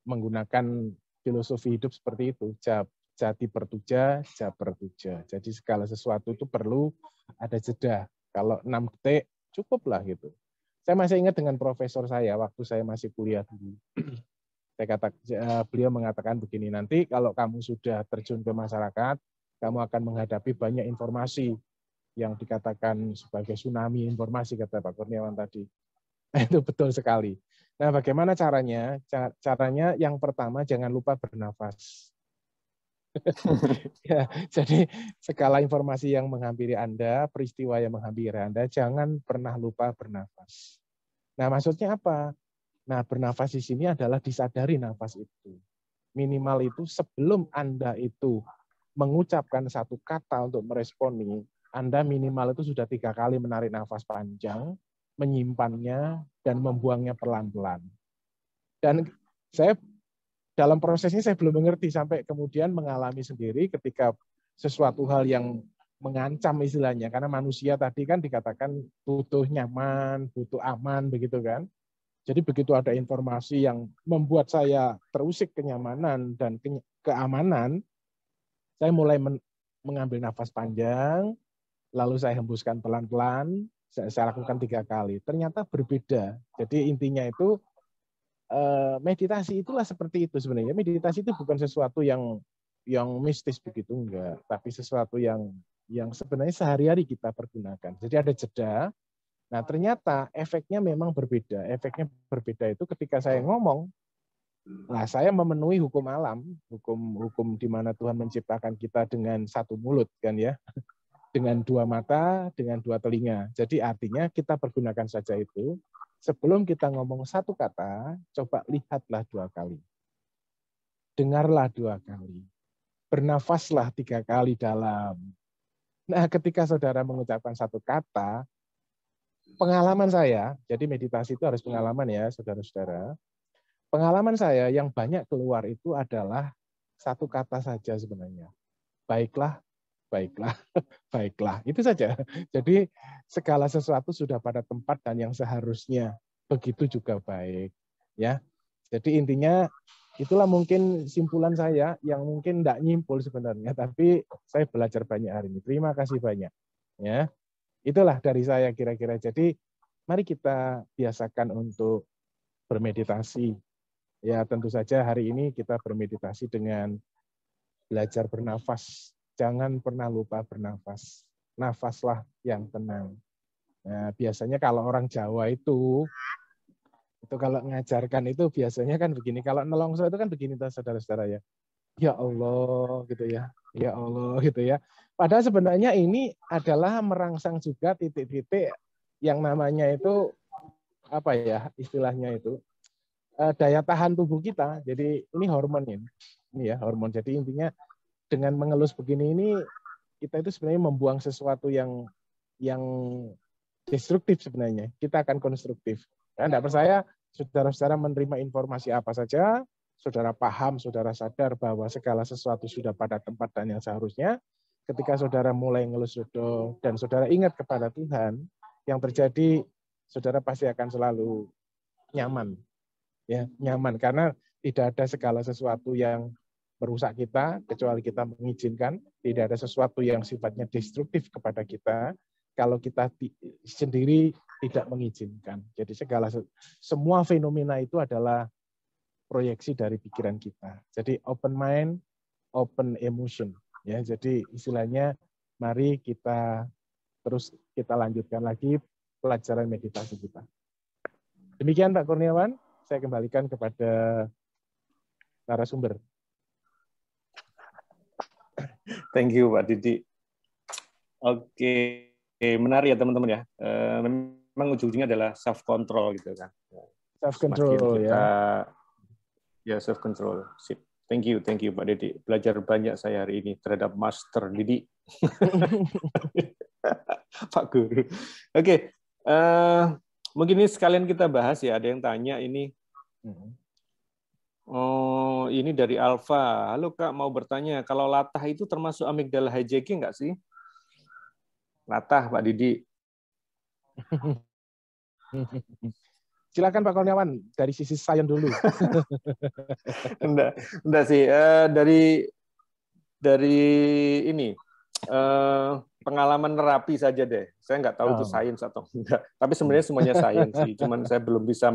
menggunakan filosofi hidup seperti itu, jati pertuja, japertuja. Jadi segala sesuatu itu perlu ada jeda. Kalau 6 detik cukuplah gitu. Saya masih ingat dengan profesor saya waktu saya masih kuliah dulu. Beliau mengatakan begini, nanti kalau kamu sudah terjun ke masyarakat, kamu akan menghadapi banyak informasi yang dikatakan sebagai tsunami informasi, kata Pak Kurniawan tadi. Itu betul sekali. Nah, bagaimana caranya? Caranya yang pertama, jangan lupa bernafas. Ya, jadi segala informasi yang menghampiri Anda, peristiwa yang menghampiri Anda, jangan pernah lupa bernafas. Nah, maksudnya apa? Nah, bernafas di sini adalah disadari nafas itu. Minimal itu sebelum Anda itu mengucapkan satu kata untuk meresponi, Anda minimal itu sudah 3 kali menarik nafas panjang, menyimpannya, dan membuangnya pelan-pelan. Dan saya dalam prosesnya saya belum mengerti sampai kemudian mengalami sendiri ketika sesuatu hal yang mengancam istilahnya, karena manusia tadi kan dikatakan butuh nyaman, butuh aman, begitu kan. Jadi begitu ada informasi yang membuat saya terusik kenyamanan dan keamanan, saya mulai mengambil nafas panjang, lalu saya hembuskan pelan-pelan, saya lakukan 3 kali. Ternyata berbeda. Jadi intinya itu meditasi itulah seperti itu sebenarnya. Meditasi itu bukan sesuatu yang mistis begitu, enggak, tapi sesuatu yang sebenarnya sehari-hari kita pergunakan. Jadi ada jeda. Nah, ternyata efeknya memang berbeda. Efeknya berbeda itu ketika saya ngomong, nah saya memenuhi hukum alam, hukum di mana Tuhan menciptakan kita dengan satu mulut kan ya, dengan 2 mata, dengan 2 telinga. Jadi artinya kita pergunakan saja itu. Sebelum kita ngomong satu kata, coba lihatlah 2 kali. Dengarlah 2 kali. Bernafaslah 3 kali dalam. Nah, ketika saudara mengucapkan satu kata, pengalaman saya, jadi meditasi itu harus pengalaman ya, saudara-saudara. Pengalaman saya yang banyak keluar itu adalah satu kata saja sebenarnya. Baiklah, baiklah, baiklah. Itu saja. Jadi segala sesuatu sudah pada tempat dan yang seharusnya begitu juga baik. Ya. Jadi intinya itulah mungkin simpulan saya yang mungkin tidak nyimpul sebenarnya, tapi saya belajar banyak hari ini. Terima kasih banyak. Ya. Itulah dari saya kira-kira. Jadi mari kita biasakan untuk bermeditasi. Ya tentu saja hari ini kita bermeditasi dengan belajar bernafas. Jangan pernah lupa bernafas. Nafaslah yang tenang. Nah, biasanya kalau orang Jawa itu Itu kalau ngajarkan itu biasanya kan begini. Kalau nelongso itu kan begini, saudara-saudara ya. Ya Allah gitu ya. Ya Allah gitu ya. Padahal sebenarnya ini adalah merangsang juga titik-titik yang namanya itu apa ya istilahnya itu daya tahan tubuh kita. Jadi ini hormon ini ya hormon. Jadi intinya dengan mengelus begini ini kita itu sebenarnya membuang sesuatu yang destruktif sebenarnya. Kita akan konstruktif. Nah, tidak percaya saudara-saudara menerima informasi apa saja, saudara paham, saudara sadar bahwa segala sesuatu sudah pada tempat dan yang seharusnya. Ketika saudara mulai ngelus dan saudara ingat kepada Tuhan, yang terjadi saudara pasti akan selalu nyaman. Ya, nyaman karena tidak ada segala sesuatu yang merusak kita kecuali kita mengizinkan, tidak ada sesuatu yang sifatnya destruktif kepada kita kalau kita sendiri tidak mengizinkan. Jadi semua fenomena itu adalah proyeksi dari pikiran kita. Jadi open mind, open emotion. Ya, jadi istilahnya mari kita lanjutkan lagi pelajaran meditasi kita. Demikian Pak Kurniawan, saya kembalikan kepada narasumber. Thank you Pak Didi. Oke, menarik ya teman-teman ya. Memang ujung-ujungnya adalah self control gitu kan. Self control ya self control. Sip. Thank you Pak Didi. Belajar banyak saya hari ini terhadap Master Didi. Pak Guru. Oke, mungkin ini sekalian kita bahas ya. Ada yang tanya ini. Oh, ini dari Alfa. Halo Kak, mau bertanya, kalau latah itu termasuk amigdala hijacking nggak sih? Latah, Pak Didi. Silakan Pak Kurniawan, dari sisi sains dulu. Enggak sih. Dari ini pengalaman nerapi saja deh. Saya nggak tahu itu sains atau enggak. Tapi sebenarnya semuanya sains sih. Cuman saya belum bisa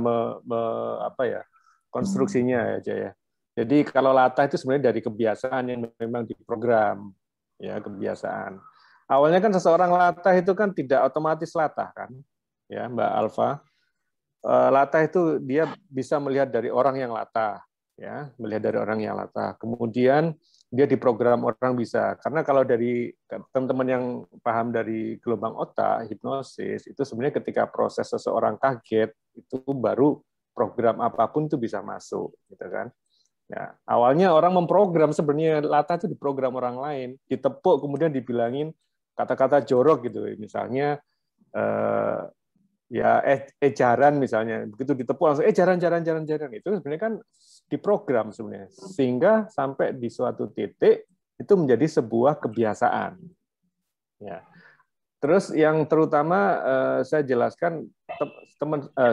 konstruksinya aja ya. Jadi kalau latah itu sebenarnya dari kebiasaan yang memang diprogram, ya kebiasaan. Awalnya kan seseorang latah itu kan tidak otomatis latah kan, ya Mbak Alfa. Latah itu dia bisa melihat dari orang yang latah, ya melihat dari orang yang latah. Kemudian dia diprogram orang bisa, karena kalau dari teman-teman yang paham dari gelombang otak, hipnosis itu sebenarnya ketika proses seseorang kaget itu baru program apapun itu bisa masuk, gitu kan. Nah, awalnya orang memprogram sebenarnya latah itu diprogram orang lain, ditepuk kemudian dibilangin kata-kata jorok gitu, misalnya jaran misalnya, begitu ditepuk langsung jaran itu sebenarnya kan diprogram sebenarnya, sehingga sampai di suatu titik itu menjadi sebuah kebiasaan. Ya. Terus yang terutama saya jelaskan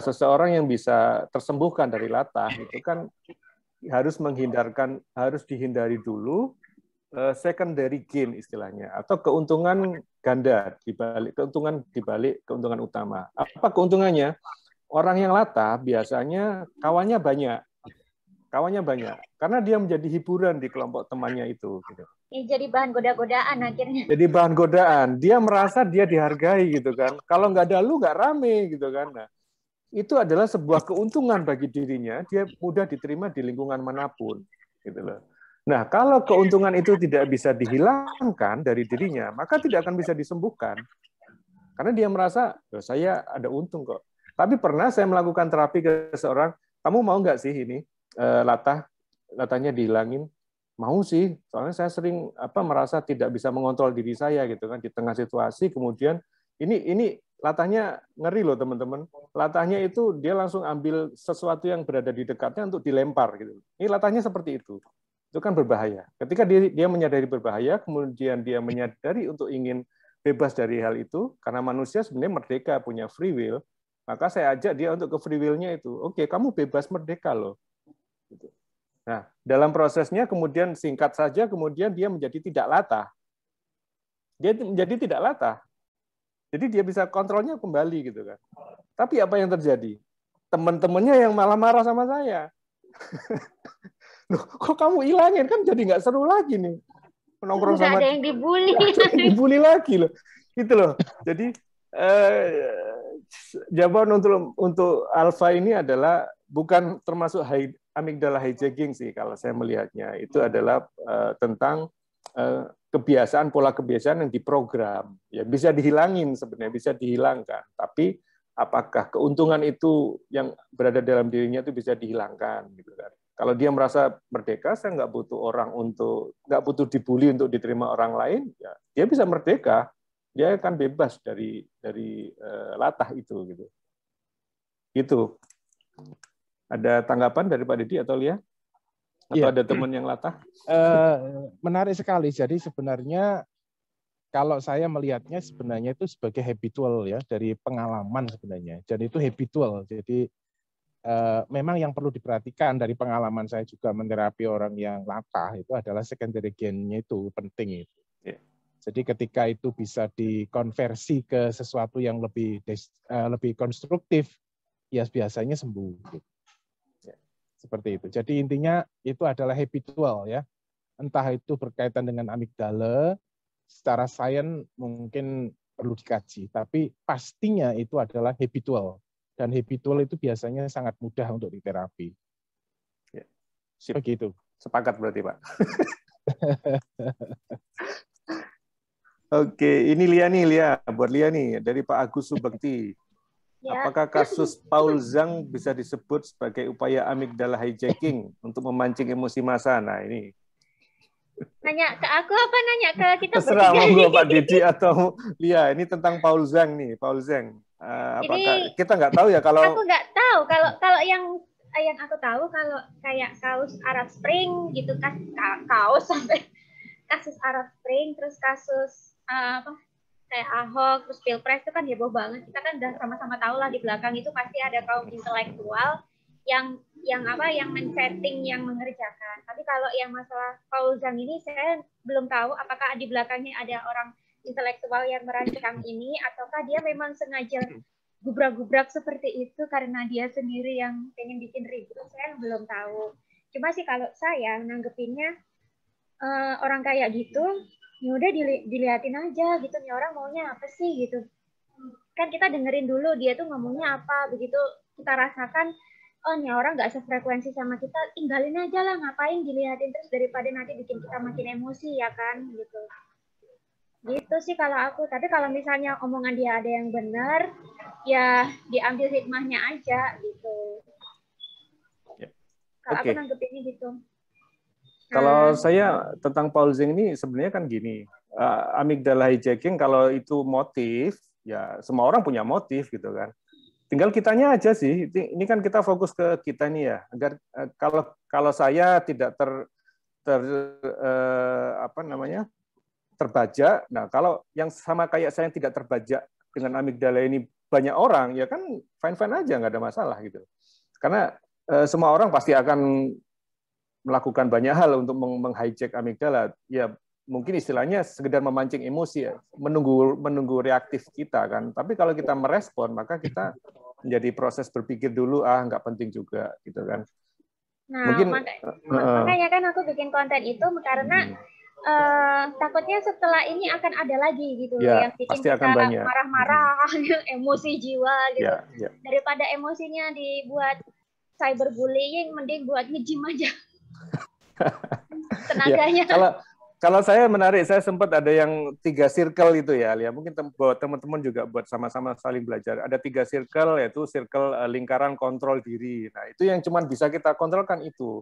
seseorang yang bisa tersembuhkan dari latah itu kan harus dihindari dulu secondary gain istilahnya, atau keuntungan ganda dibalik keuntungan utama. Apa keuntungannya? Orang yang latah biasanya kawannya banyak karena dia menjadi hiburan di kelompok temannya itu. Gitu. Jadi bahan goda-godaan akhirnya. Jadi bahan godaan. Dia merasa dia dihargai gitu kan. Kalau nggak ada lu nggak rame gitu kan. Nah, itu adalah sebuah keuntungan bagi dirinya. Dia mudah diterima di lingkungan manapun. Gitu loh. Nah, kalau keuntungan itu tidak bisa dihilangkan dari dirinya, maka tidak akan bisa disembuhkan. Karena dia merasa, saya ada untung kok. Tapi pernah saya melakukan terapi ke seorang, kamu mau nggak sih ini latahnya dihilangin? Mau sih, soalnya saya sering merasa tidak bisa mengontrol diri saya gitu kan di tengah situasi. Kemudian ini latahnya ngeri loh teman-teman. Latahnya itu dia langsung ambil sesuatu yang berada di dekatnya untuk dilempar gitu. Ini latahnya seperti itu. Itu kan berbahaya. Ketika dia menyadari berbahaya, kemudian dia menyadari untuk ingin bebas dari hal itu, karena manusia sebenarnya merdeka, punya free will, maka saya ajak dia untuk ke free will-nya itu. Oke, kamu bebas merdeka loh. Gitu. Nah, dalam prosesnya kemudian singkat saja, kemudian dia menjadi tidak latah. Dia menjadi tidak latah. Jadi dia bisa kontrolnya kembali gitu kan. Tapi apa yang terjadi? Teman-temannya yang malah marah sama saya. Loh, kok kamu hilangin? Kan jadi nggak seru lagi nih. Nongkrong sama ada yang dibully. Dibully lagi loh. Gitu loh. Jadi jawaban untuk alfa ini adalah bukan termasuk amigdala hijacking sih kalau saya melihatnya. Itu adalah tentang kebiasaan, pola kebiasaan yang diprogram. Ya bisa dihilangin sebenarnya, bisa dihilangkan. Tapi apakah keuntungan itu yang berada dalam dirinya itu bisa dihilangkan gitu kan. Kalau dia merasa merdeka, saya nggak butuh dibully untuk diterima orang lain, ya dia bisa merdeka. Dia akan bebas dari latah itu gitu. Itu. Ada tanggapan dari Pak Didi atau Lia? Atau ada teman yang latah? Menarik sekali. Jadi sebenarnya kalau saya melihatnya sebenarnya itu sebagai habitual ya, dari pengalaman sebenarnya. Dan itu habitual. Jadi memang yang perlu diperhatikan dari pengalaman saya juga menerapi orang yang latah itu adalah secondary gain-nya itu penting itu. Yeah. Jadi ketika itu bisa dikonversi ke sesuatu yang lebih konstruktif, ya biasanya sembuh. Gitu. Seperti itu. Jadi intinya itu adalah habitual ya. Entah itu berkaitan dengan amigdala, secara sains mungkin perlu dikaji, tapi pastinya itu adalah habitual. Dan habitual itu biasanya sangat mudah untuk diterapi. Ya. Begitu. Sepakat berarti, Pak. Oke, ini Lia, buat Lia nih, dari Pak Agus Subekti. Ya. Apakah kasus Paul Zhang bisa disebut sebagai upaya amigdala hijacking untuk memancing emosi massa? Nah, ini. Nanya ke aku apa nanya ke kita bertiga? Terserah, monggo Pak Didi atau Lia. Ini tentang Paul Zhang nih, Paul Zhang. Apakah kita nggak tahu ya kalau... Aku nggak tahu. Kalau yang aku tahu kalau kayak kasus Arab Spring gitu, kasus sampai kasus Arab Spring, terus kasus kayak Ahok, terus Pilpres itu kan heboh banget. Kita kan udah sama-sama tahu lah di belakang itu pasti ada kaum intelektual yang men-setting, yang mengerjakan. Tapi kalau yang masalah Paul Zhang ini saya belum tahu apakah di belakangnya ada orang intelektual yang merancang ini ataukah dia memang sengaja gubrak-gubrak seperti itu karena dia sendiri yang pengen bikin ribut. Saya belum tahu. Cuma sih kalau saya nanggepinnya orang kayak gitu, ya udah dilihatin aja gitu, nih orang maunya apa sih gitu. Kan kita dengerin dulu dia tuh ngomongnya apa, begitu kita rasakan, oh nih orang nggak sefrekuensi sama kita, tinggalin aja lah, ngapain dilihatin terus daripada nanti bikin kita makin emosi ya kan gitu. Gitu sih kalau aku. Tapi kalau misalnya omongan dia ada yang benar, ya diambil hikmahnya aja gitu. Kalau aku nanggepinnya gitu. Kalau saya tentang Paul Zhang ini sebenarnya kan gini, amigdala hijacking kalau itu motif, ya semua orang punya motif gitu kan. Tinggal kitanya aja sih. Ini kan kita fokus ke kita nih ya. Agar kalau saya tidak terbaja. Nah, kalau yang sama kayak saya yang tidak terbaja dengan amigdala ini banyak orang, ya kan fine-fine aja, nggak ada masalah gitu. Karena semua orang pasti akan melakukan banyak hal untuk menghijack amigdala. Ya, mungkin istilahnya sekedar memancing emosi ya, menunggu reaktif kita kan. Tapi kalau kita merespon, maka kita menjadi proses berpikir dulu, nggak penting juga gitu kan. Nah, mungkin makanya kan aku bikin konten itu karena takutnya setelah ini akan ada lagi gitu ya, yang bikin kita marah-marah, emosi jiwa gitu. Ya. Daripada emosinya dibuat cyberbullying, mending buat nge-gym aja. Tenaganya. Ya, kalau saya menarik, saya sempat ada yang 3 circle itu ya, Lia. Mungkin buat teman-teman juga buat sama-sama saling belajar. Ada 3 circle, yaitu circle lingkaran kontrol diri. Nah, itu yang cuma bisa kita kontrolkan itu.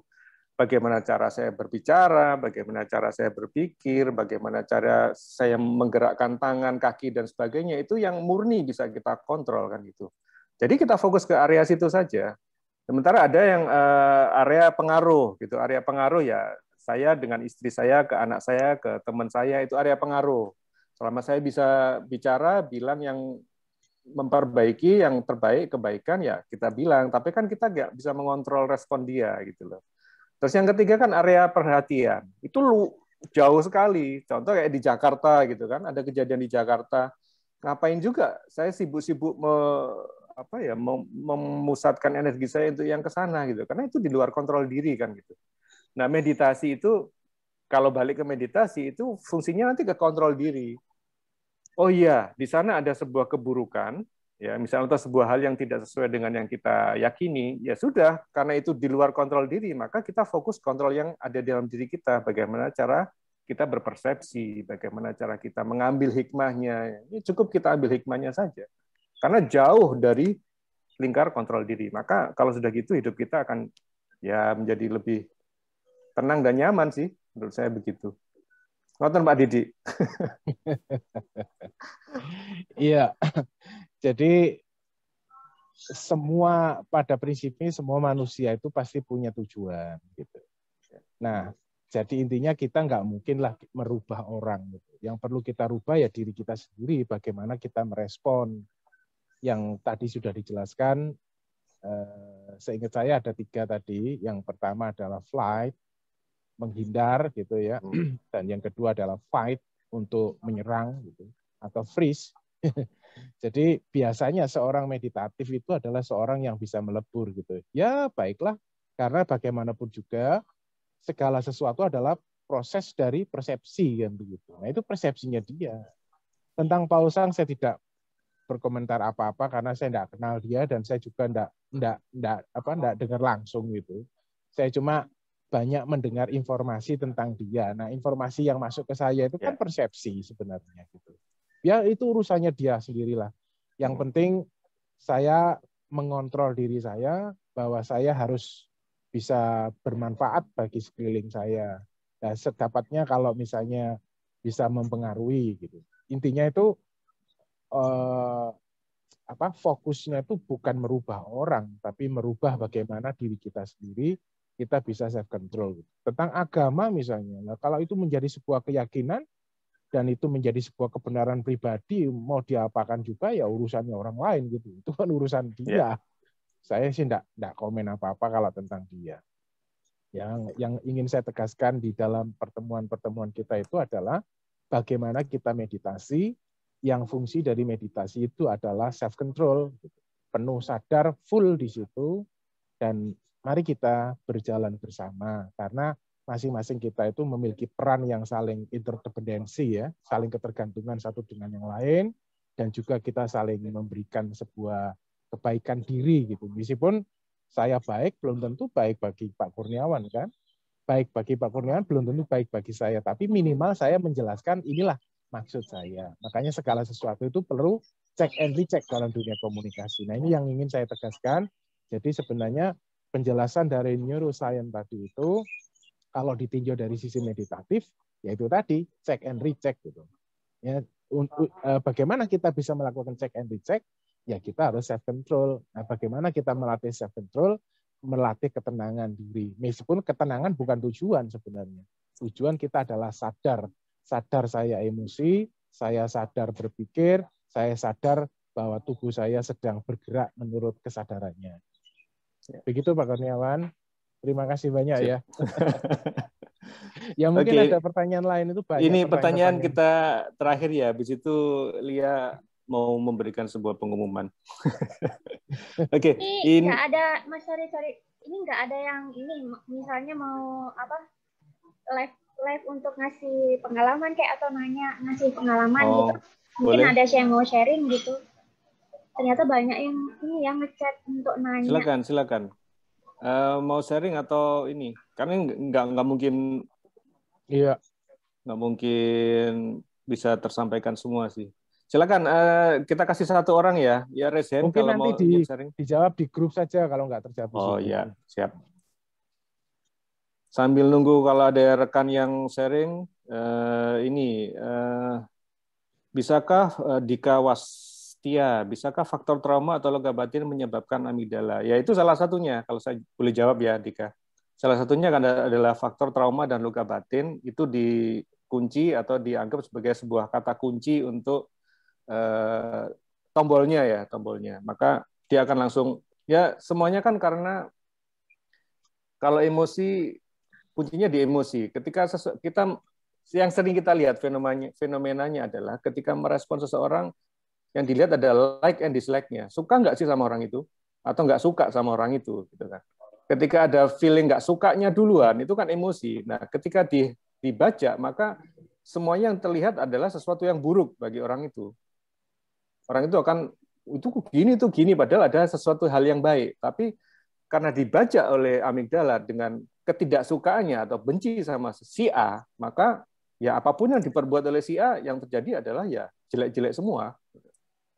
Bagaimana cara saya berbicara, bagaimana cara saya berpikir, bagaimana cara saya menggerakkan tangan, kaki, dan sebagainya. Itu yang murni bisa kita kontrol kan gitu. Jadi kita fokus ke area situ saja. Sementara ada yang area pengaruh gitu. Area pengaruh ya saya dengan istri saya, ke anak saya, ke teman saya, itu area pengaruh. Selama saya bisa bicara, bilang yang memperbaiki, yang terbaik, kebaikan, ya kita bilang. Tapi kan kita nggak bisa mengontrol respon dia gitu loh. Terus yang ketiga kan area perhatian. Itu jauh sekali. Contoh kayak di Jakarta gitu kan, ada kejadian di Jakarta. Ngapain juga saya sibuk-sibuk memusatkan energi saya untuk yang ke sana gitu. Karena itu di luar kontrol diri kan gitu. Nah, meditasi itu kalau balik ke meditasi itu fungsinya nanti ke kontrol diri. Oh iya, di sana ada sebuah keburukan ya misalnya atau sebuah hal yang tidak sesuai dengan yang kita yakini, ya sudah, karena itu di luar kontrol diri, maka kita fokus kontrol yang ada di dalam diri kita, bagaimana cara kita berpersepsi, bagaimana cara kita mengambil hikmahnya. Ini cukup kita ambil hikmahnya saja. Karena jauh dari lingkar kontrol diri. Maka kalau sudah gitu hidup kita akan ya menjadi lebih tenang dan nyaman sih, menurut saya begitu. Ngoten Pak Didi. Iya. Jadi semua pada prinsipnya semua manusia itu pasti punya tujuan gitu. Nah, jadi intinya kita nggak mungkin lah merubah orang gitu. Yang perlu kita rubah ya diri kita sendiri, bagaimana kita merespon. Yang tadi sudah dijelaskan, seingat saya ada 3 tadi. Yang pertama adalah flight, menghindar gitu ya, dan yang kedua adalah fight, untuk menyerang gitu, atau freeze. Jadi biasanya seorang meditatif itu adalah seorang yang bisa melebur gitu. Ya baiklah, karena bagaimanapun juga segala sesuatu adalah proses dari persepsi kan begitu. Nah itu persepsinya dia. Tentang Paul Sang saya tidak berkomentar apa-apa karena saya tidak kenal dia dan saya juga tidak dengar langsung gitu. Saya cuma banyak mendengar informasi tentang dia. Nah informasi yang masuk ke saya itu kan persepsi sebenarnya gitu. Ya itu urusannya dia sendirilah. Yang penting saya mengontrol diri saya bahwa saya harus bisa bermanfaat bagi sekeliling saya. Nah, sedapatnya kalau misalnya bisa mempengaruhi gitu. Intinya itu fokusnya itu bukan merubah orang, tapi merubah bagaimana diri kita sendiri kita bisa self control. Gitu. Tentang agama misalnya, nah, kalau itu menjadi sebuah keyakinan dan itu menjadi sebuah kebenaran pribadi, mau diapakan juga ya urusannya orang lain gitu. Itu kan urusan dia. Saya sih enggak komen apa-apa kalau tentang dia. Yang ingin saya tegaskan di dalam pertemuan-pertemuan kita itu adalah bagaimana kita meditasi, yang fungsi dari meditasi itu adalah self control, penuh sadar, full di situ, dan mari kita berjalan bersama karena masing-masing kita itu memiliki peran yang saling interdependensi ya, saling ketergantungan satu dengan yang lain, dan juga kita saling memberikan sebuah kebaikan diri gitu. Meskipun saya baik belum tentu baik bagi Pak Kurniawan kan. Baik bagi Pak Kurniawan belum tentu baik bagi saya, tapi minimal saya menjelaskan inilah maksud saya. Makanya segala sesuatu itu perlu check and recheck dalam dunia komunikasi. Nah, ini yang ingin saya tegaskan. Jadi sebenarnya penjelasan dari neuroscience tadi itu kalau ditinjau dari sisi meditatif, yaitu tadi check and recheck gitu. Ya, bagaimana kita bisa melakukan check and recheck? Ya kita harus self control. Nah, bagaimana kita melatih self control? Melatih ketenangan diri. Meskipun ketenangan bukan tujuan sebenarnya. Tujuan kita adalah sadar. Sadar saya emosi, saya sadar berpikir, saya sadar bahwa tubuh saya sedang bergerak menurut kesadarannya. Begitu Pak Kurniawan. Terima kasih banyak ya. Ya mungkin ada pertanyaan lain itu banyak. Ini pertanyaan kita terakhir ya. Habis itu Lia mau memberikan sebuah pengumuman. Oke. Ini nggak ada, Mas, sorry. Ini nggak ada yang ini, misalnya mau live untuk ngasih pengalaman kayak atau ngasih pengalaman gitu. Mungkin boleh. Ada yang mau sharing gitu. Ternyata banyak yang ini yang ngechat untuk nanya. Silakan. Mau sharing atau ini? Karena nggak mungkin. Iya. Nggak mungkin bisa tersampaikan semua sih. Silakan kita kasih satu orang ya. Ya raise hand mungkin kalau nanti mau sharing. Dijawab di grup saja kalau nggak terjawab. Oh iya, siap. Sambil nunggu kalau ada rekan yang sharing, bisakah Dika Wastia, bisakah faktor trauma atau luka batin menyebabkan amigdala? Ya itu salah satunya, kalau saya boleh jawab ya Dika. Salah satunya kan adalah faktor trauma dan luka batin, itu dikunci atau dianggap sebagai sebuah kata kunci untuk tombolnya. Maka dia akan langsung, ya semuanya kan karena kalau emosi, kuncinya di emosi. Ketika kita, yang sering kita lihat fenomenanya adalah ketika merespon seseorang, yang dilihat adalah like and dislike-nya. Suka nggak sih sama orang itu? Atau nggak suka sama orang itu? Gitu kan. Ketika ada feeling nggak sukanya duluan, itu kan emosi. Nah, ketika dibaca, maka semuanya yang terlihat adalah sesuatu yang buruk bagi orang itu. Orang itu akan itu tuh gini, padahal ada sesuatu hal yang baik. Tapi karena dibaca oleh amigdala dengan ketidaksukaannya atau benci sama si A, maka ya apapun yang diperbuat oleh si A, yang terjadi adalah ya jelek-jelek semua.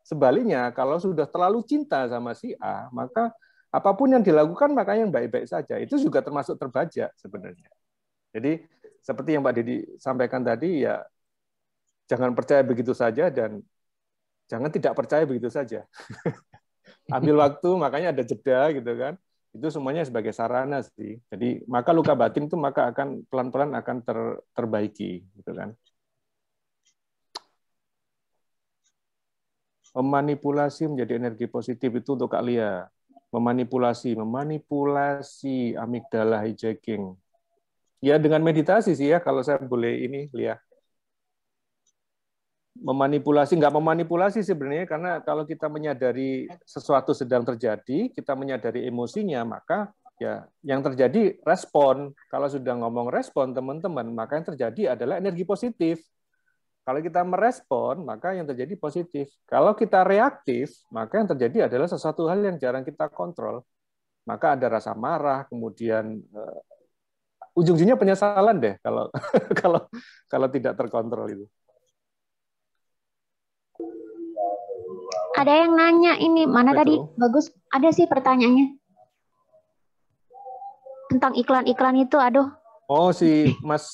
Sebaliknya, kalau sudah terlalu cinta sama si A, maka apapun yang dilakukan maka yang baik-baik saja. Itu juga termasuk terbajak sebenarnya. Jadi seperti yang Pak Didi sampaikan tadi, ya jangan percaya begitu saja dan jangan tidak percaya begitu saja. Ambil waktu, makanya ada jeda gitu kan. Itu semuanya sebagai sarana sih. Jadi maka luka batin itu maka akan pelan-pelan akan terbaiki gitu kan. Memanipulasi menjadi energi positif itu untuk Kak Lia. Memanipulasi amigdala hijacking. Ya dengan meditasi sih ya, kalau saya boleh ini Lia. Memanipulasi, nggak memanipulasi sebenarnya, karena kalau kita menyadari sesuatu sedang terjadi, kita menyadari emosinya, maka ya yang terjadi respon. Kalau sudah ngomong respon teman-teman, maka yang terjadi adalah energi positif. Kalau kita merespon, maka yang terjadi positif. Kalau kita reaktif, maka yang terjadi adalah sesuatu hal yang jarang kita kontrol. Maka ada rasa marah, kemudian ujung-ujungnya penyesalan deh kalau kalau tidak terkontrol itu. Ada yang nanya ini, mana tadi? Bagus, ada sih pertanyaannya. Tentang iklan-iklan itu, aduh. Oh, si Mas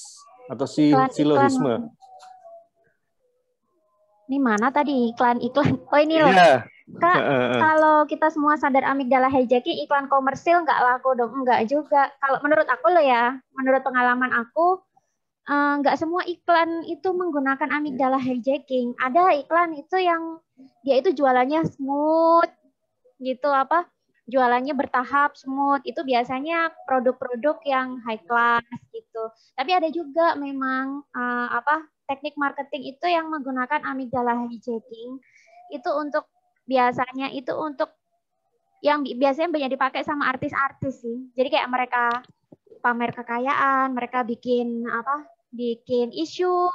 atau si silogisme. Ini mana tadi iklan-iklan? Oh ini loh. Yeah. Kak, kalau kita semua sadar amigdala hijacking, iklan komersil nggak laku dong? Nggak juga. Kalau menurut aku loh ya, menurut pengalaman aku, nggak semua iklan itu menggunakan amigdala hijacking. Ada iklan itu yang dia itu jualannya smooth, gitu apa? Jualannya bertahap, smooth. Itu biasanya produk-produk yang high class gitu. Tapi ada juga memang teknik marketing itu yang menggunakan amigdala hijacking. Itu untuk biasanya itu untuk yang biasanya banyak dipakai sama artis-artis sih. Jadi kayak mereka pamer kekayaan, mereka bikin bikin isu,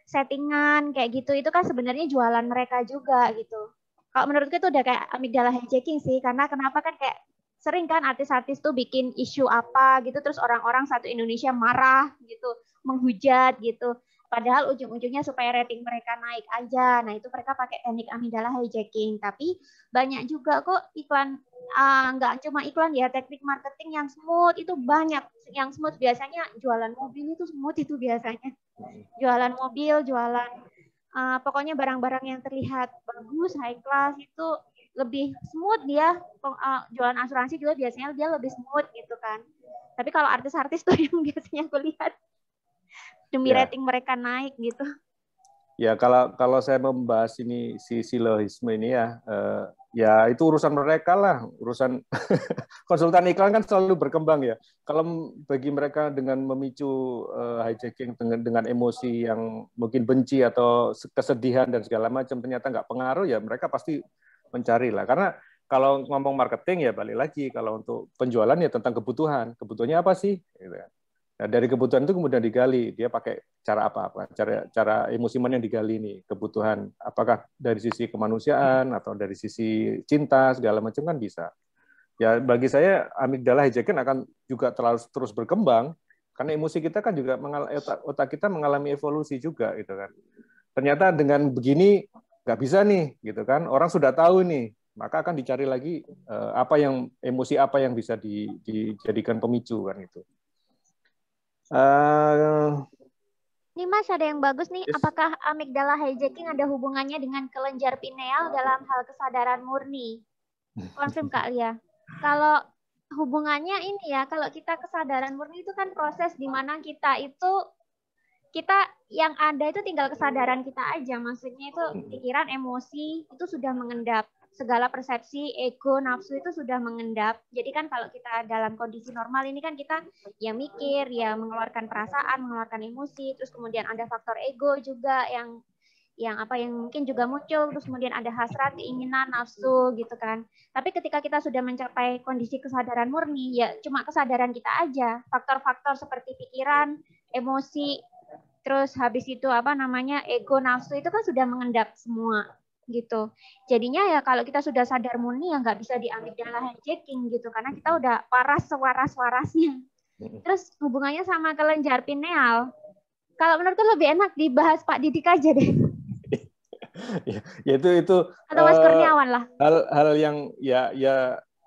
settingan kayak gitu. Itu kan sebenarnya jualan mereka juga gitu. Kalau menurutku itu udah kayak amigdala hijacking sih, karena kenapa kan kayak sering kan artis-artis tuh bikin isu apa gitu, terus orang-orang satu Indonesia marah gitu, menghujat gitu. Padahal ujung-ujungnya supaya rating mereka naik aja. Nah itu mereka pakai teknik amigdala hijacking. Tapi banyak juga kok iklan, nggak cuma iklan ya, teknik marketing yang smooth itu banyak. Yang smooth biasanya jualan mobil itu smooth itu biasanya. Jualan mobil, jualan pokoknya barang-barang yang terlihat bagus, high class itu lebih smooth dia. Jualan asuransi juga biasanya dia lebih smooth gitu kan. Tapi kalau artis-artis tuh yang biasanya aku lihat demi rating mereka naik gitu. Ya kalau saya membahas ini si silogisme ini ya itu urusan mereka lah, urusan konsultan iklan kan selalu berkembang ya. Kalau bagi mereka dengan memicu hijacking dengan emosi yang mungkin benci atau kesedihan dan segala macam ternyata nggak pengaruh, ya mereka pasti mencari lah. Karena kalau ngomong marketing ya balik lagi, kalau untuk penjualan ya tentang kebutuhannya apa sih? Gitu. Nah, dari kebutuhan itu kemudian digali, dia pakai cara apa? Cara emosi mana yang digali nih, kebutuhan. Apakah dari sisi kemanusiaan atau dari sisi cinta segala macam kan bisa. Ya bagi saya amigdala hijacking akan juga terus berkembang karena emosi kita kan juga otak kita mengalami evolusi juga gitu kan. Ternyata dengan begini nggak bisa nih gitu kan. Orang sudah tahu nih, maka akan dicari lagi emosi apa yang bisa dijadikan pemicu kan itu. Ini Mas ada yang bagus nih. Apakah amigdala hijacking ada hubungannya dengan kelenjar pineal dalam hal kesadaran murni? Konfirm Kak Lia. Kalau hubungannya ini ya, kalau kita kesadaran murni itu kan proses di mana kita yang ada itu tinggal kesadaran kita aja. Maksudnya itu pikiran, emosi itu sudah mengendap. Segala persepsi, ego, nafsu itu sudah mengendap. Jadi kan kalau kita dalam kondisi normal ini kan kita ya mikir, ya mengeluarkan perasaan, mengeluarkan emosi, terus kemudian ada faktor ego juga yang mungkin juga muncul, terus kemudian ada hasrat, keinginan, nafsu gitu kan. Tapi ketika kita sudah mencapai kondisi kesadaran murni, ya cuma kesadaran kita aja. Faktor-faktor seperti pikiran, emosi, terus habis itu ego, nafsu itu kan sudah mengendap semua. gitu. Jadinya ya kalau kita sudah sadar murni ya nggak bisa di amigdala hijacking gitu karena kita udah waras sewaras-warasnya. Terus hubungannya sama kelenjar pineal. Kalau menurutku lebih enak dibahas Pak Didik aja deh. Ya itu Atau Mas Kurniawan lah. Hal yang ya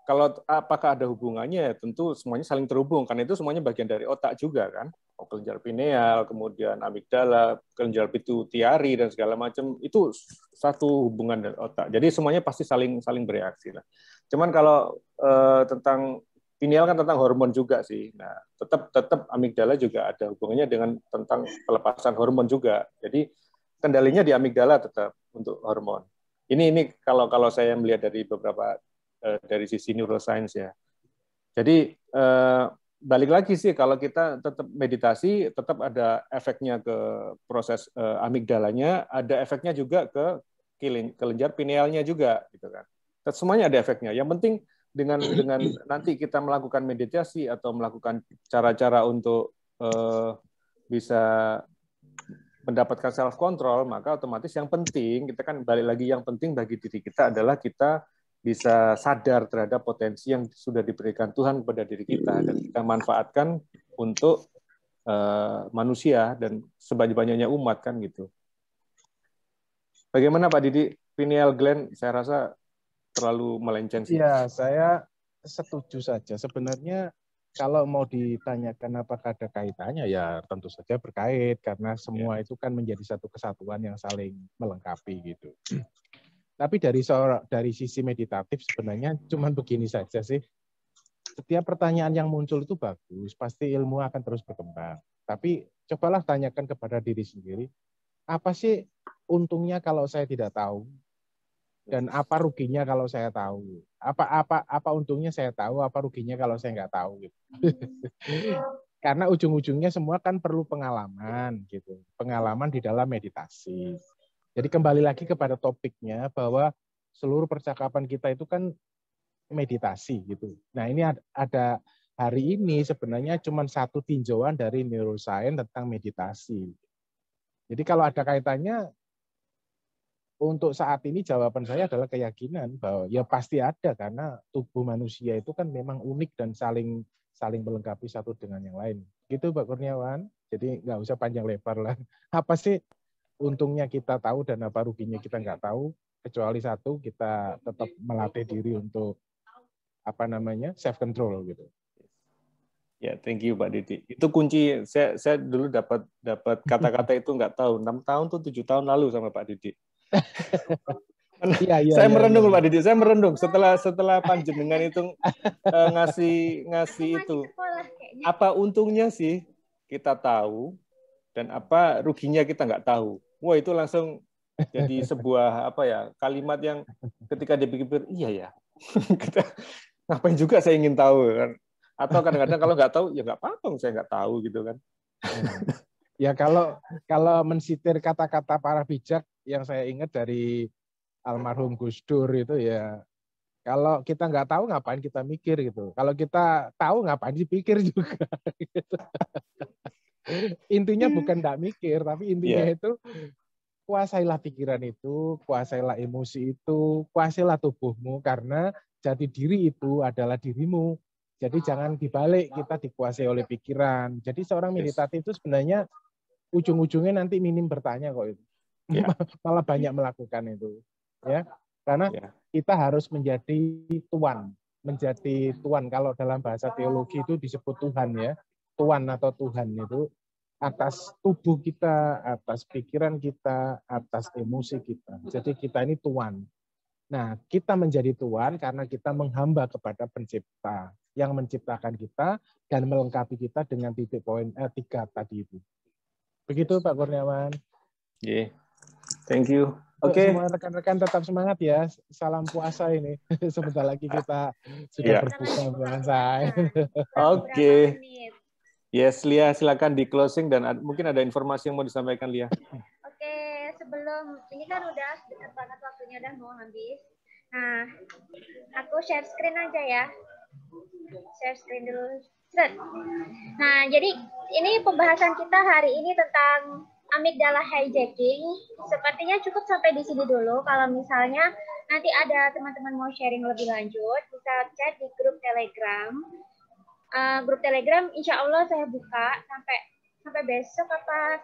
kalau apakah ada hubungannya ya tentu semuanya saling terhubung karena itu semuanya bagian dari otak juga kan. Kelenjar pineal, kemudian amigdala, kelenjar pituitari dan segala macam itu satu hubungan dari otak. Jadi semuanya pasti saling bereaksi lah. Cuman kalau tentang pineal kan tentang hormon juga sih. Nah, tetap amigdala juga ada hubungannya dengan tentang pelepasan hormon juga. Jadi kendalinya di amigdala tetap untuk hormon. Ini kalau saya melihat dari beberapa dari sisi neuroscience ya. Jadi balik lagi sih kalau kita tetap meditasi tetap ada efeknya ke proses amigdalanya, ada efeknya juga ke kelenjar pinealnya juga gitu kan. Semuanya ada efeknya. Yang penting dengan nanti kita melakukan meditasi atau melakukan cara-cara untuk bisa mendapatkan self control, maka otomatis yang penting kita kan balik lagi yang penting bagi diri kita adalah kita bisa sadar terhadap potensi yang sudah diberikan Tuhan kepada diri kita dan kita manfaatkan untuk manusia dan sebanyak-banyaknya umat kan gitu. Bagaimana Pak Didi? Pineal gland saya rasa terlalu melenceng sih. Ya, saya setuju saja. Sebenarnya kalau mau ditanyakan apakah ada kaitannya, ya tentu saja berkait karena semua itu kan menjadi satu kesatuan yang saling melengkapi gitu. Tapi dari sisi meditatif sebenarnya cuma begini saja sih. Setiap pertanyaan yang muncul itu bagus, pasti ilmu akan terus berkembang. Tapi cobalah tanyakan kepada diri sendiri, apa sih untungnya kalau saya tidak tahu? Dan apa ruginya kalau saya tahu? Apa untungnya saya tahu, apa ruginya kalau saya nggak tahu gitu. Karena ujung-ujungnya semua kan perlu pengalaman gitu. Pengalaman di dalam meditasi. Jadi kembali lagi kepada topiknya bahwa seluruh percakapan kita itu kan meditasi gitu. Nah, ini ada hari ini sebenarnya cuma satu tinjauan dari neuroscience tentang meditasi. Jadi kalau ada kaitannya untuk saat ini jawaban saya adalah keyakinan bahwa ya pasti ada karena tubuh manusia itu kan memang unik dan saling melengkapi satu dengan yang lain. Gitu Pak Kurniawan. Jadi nggak usah panjang lebar lah. Apa sih untungnya kita tahu dan apa ruginya kita nggak tahu? Kecuali satu, kita tetap melatih diri untuk self control gitu. Ya, thank you Pak Didi. Itu kunci. Saya dulu dapat kata-kata itu nggak tahu 6 tahun tuh 7 tahun lalu sama Pak Didi. Saya merendung Pak Didi, saya merendung setelah panjenengan itu ngasih itu. Apa untungnya sih kita tahu dan apa ruginya kita nggak tahu. Wah, itu langsung jadi sebuah kalimat yang ketika dipikir iya ya. Kita ngapain juga saya ingin tahu kan. Atau kadang-kadang kalau nggak tahu ya nggak apa-apa saya nggak tahu gitu kan. Ya kalau mensitir kata-kata para bijak yang saya ingat dari almarhum Gus Dur itu ya, kalau kita nggak tahu ngapain kita mikir gitu. Kalau kita tahu ngapain dipikir juga. Gitu. Intinya bukan nggak mikir, tapi intinya itu kuasailah pikiran itu, kuasailah emosi itu, kuasailah tubuhmu karena jati diri itu adalah dirimu. Jadi jangan dibalik kita dikuasai oleh pikiran. Jadi seorang meditatif itu sebenarnya ujung-ujungnya nanti minim bertanya kok itu. Malah banyak melakukan itu. Ya. Karena kita harus menjadi tuan. Menjadi tuan kalau dalam bahasa teologi itu disebut Tuhan ya. Tuan atau Tuhan itu atas tubuh kita, atas pikiran kita, atas emosi kita. Jadi kita ini tuan. Nah, kita menjadi tuan karena kita menghamba kepada pencipta yang menciptakan kita dan melengkapi kita dengan titik poin 3 tadi itu. Begitu Pak Kurniawan. Thank you. Oke. Semua rekan-rekan tetap semangat ya. Salam puasa ini. Sebentar lagi kita sudah berbuka puasa. Oke. Yes, Lia, silakan di closing dan mungkin ada informasi yang mau disampaikan, Lia. Oke, sebelum ini kan udah dekat banget waktunya udah mau habis. Nah, aku share screen aja ya. Share screen dulu. Nah, jadi ini pembahasan kita hari ini tentang amigdala hijacking, sepertinya cukup sampai di sini dulu. Kalau misalnya nanti ada teman-teman mau sharing lebih lanjut, bisa chat di grup Telegram. Grup Telegram insya Allah saya buka sampai besok apa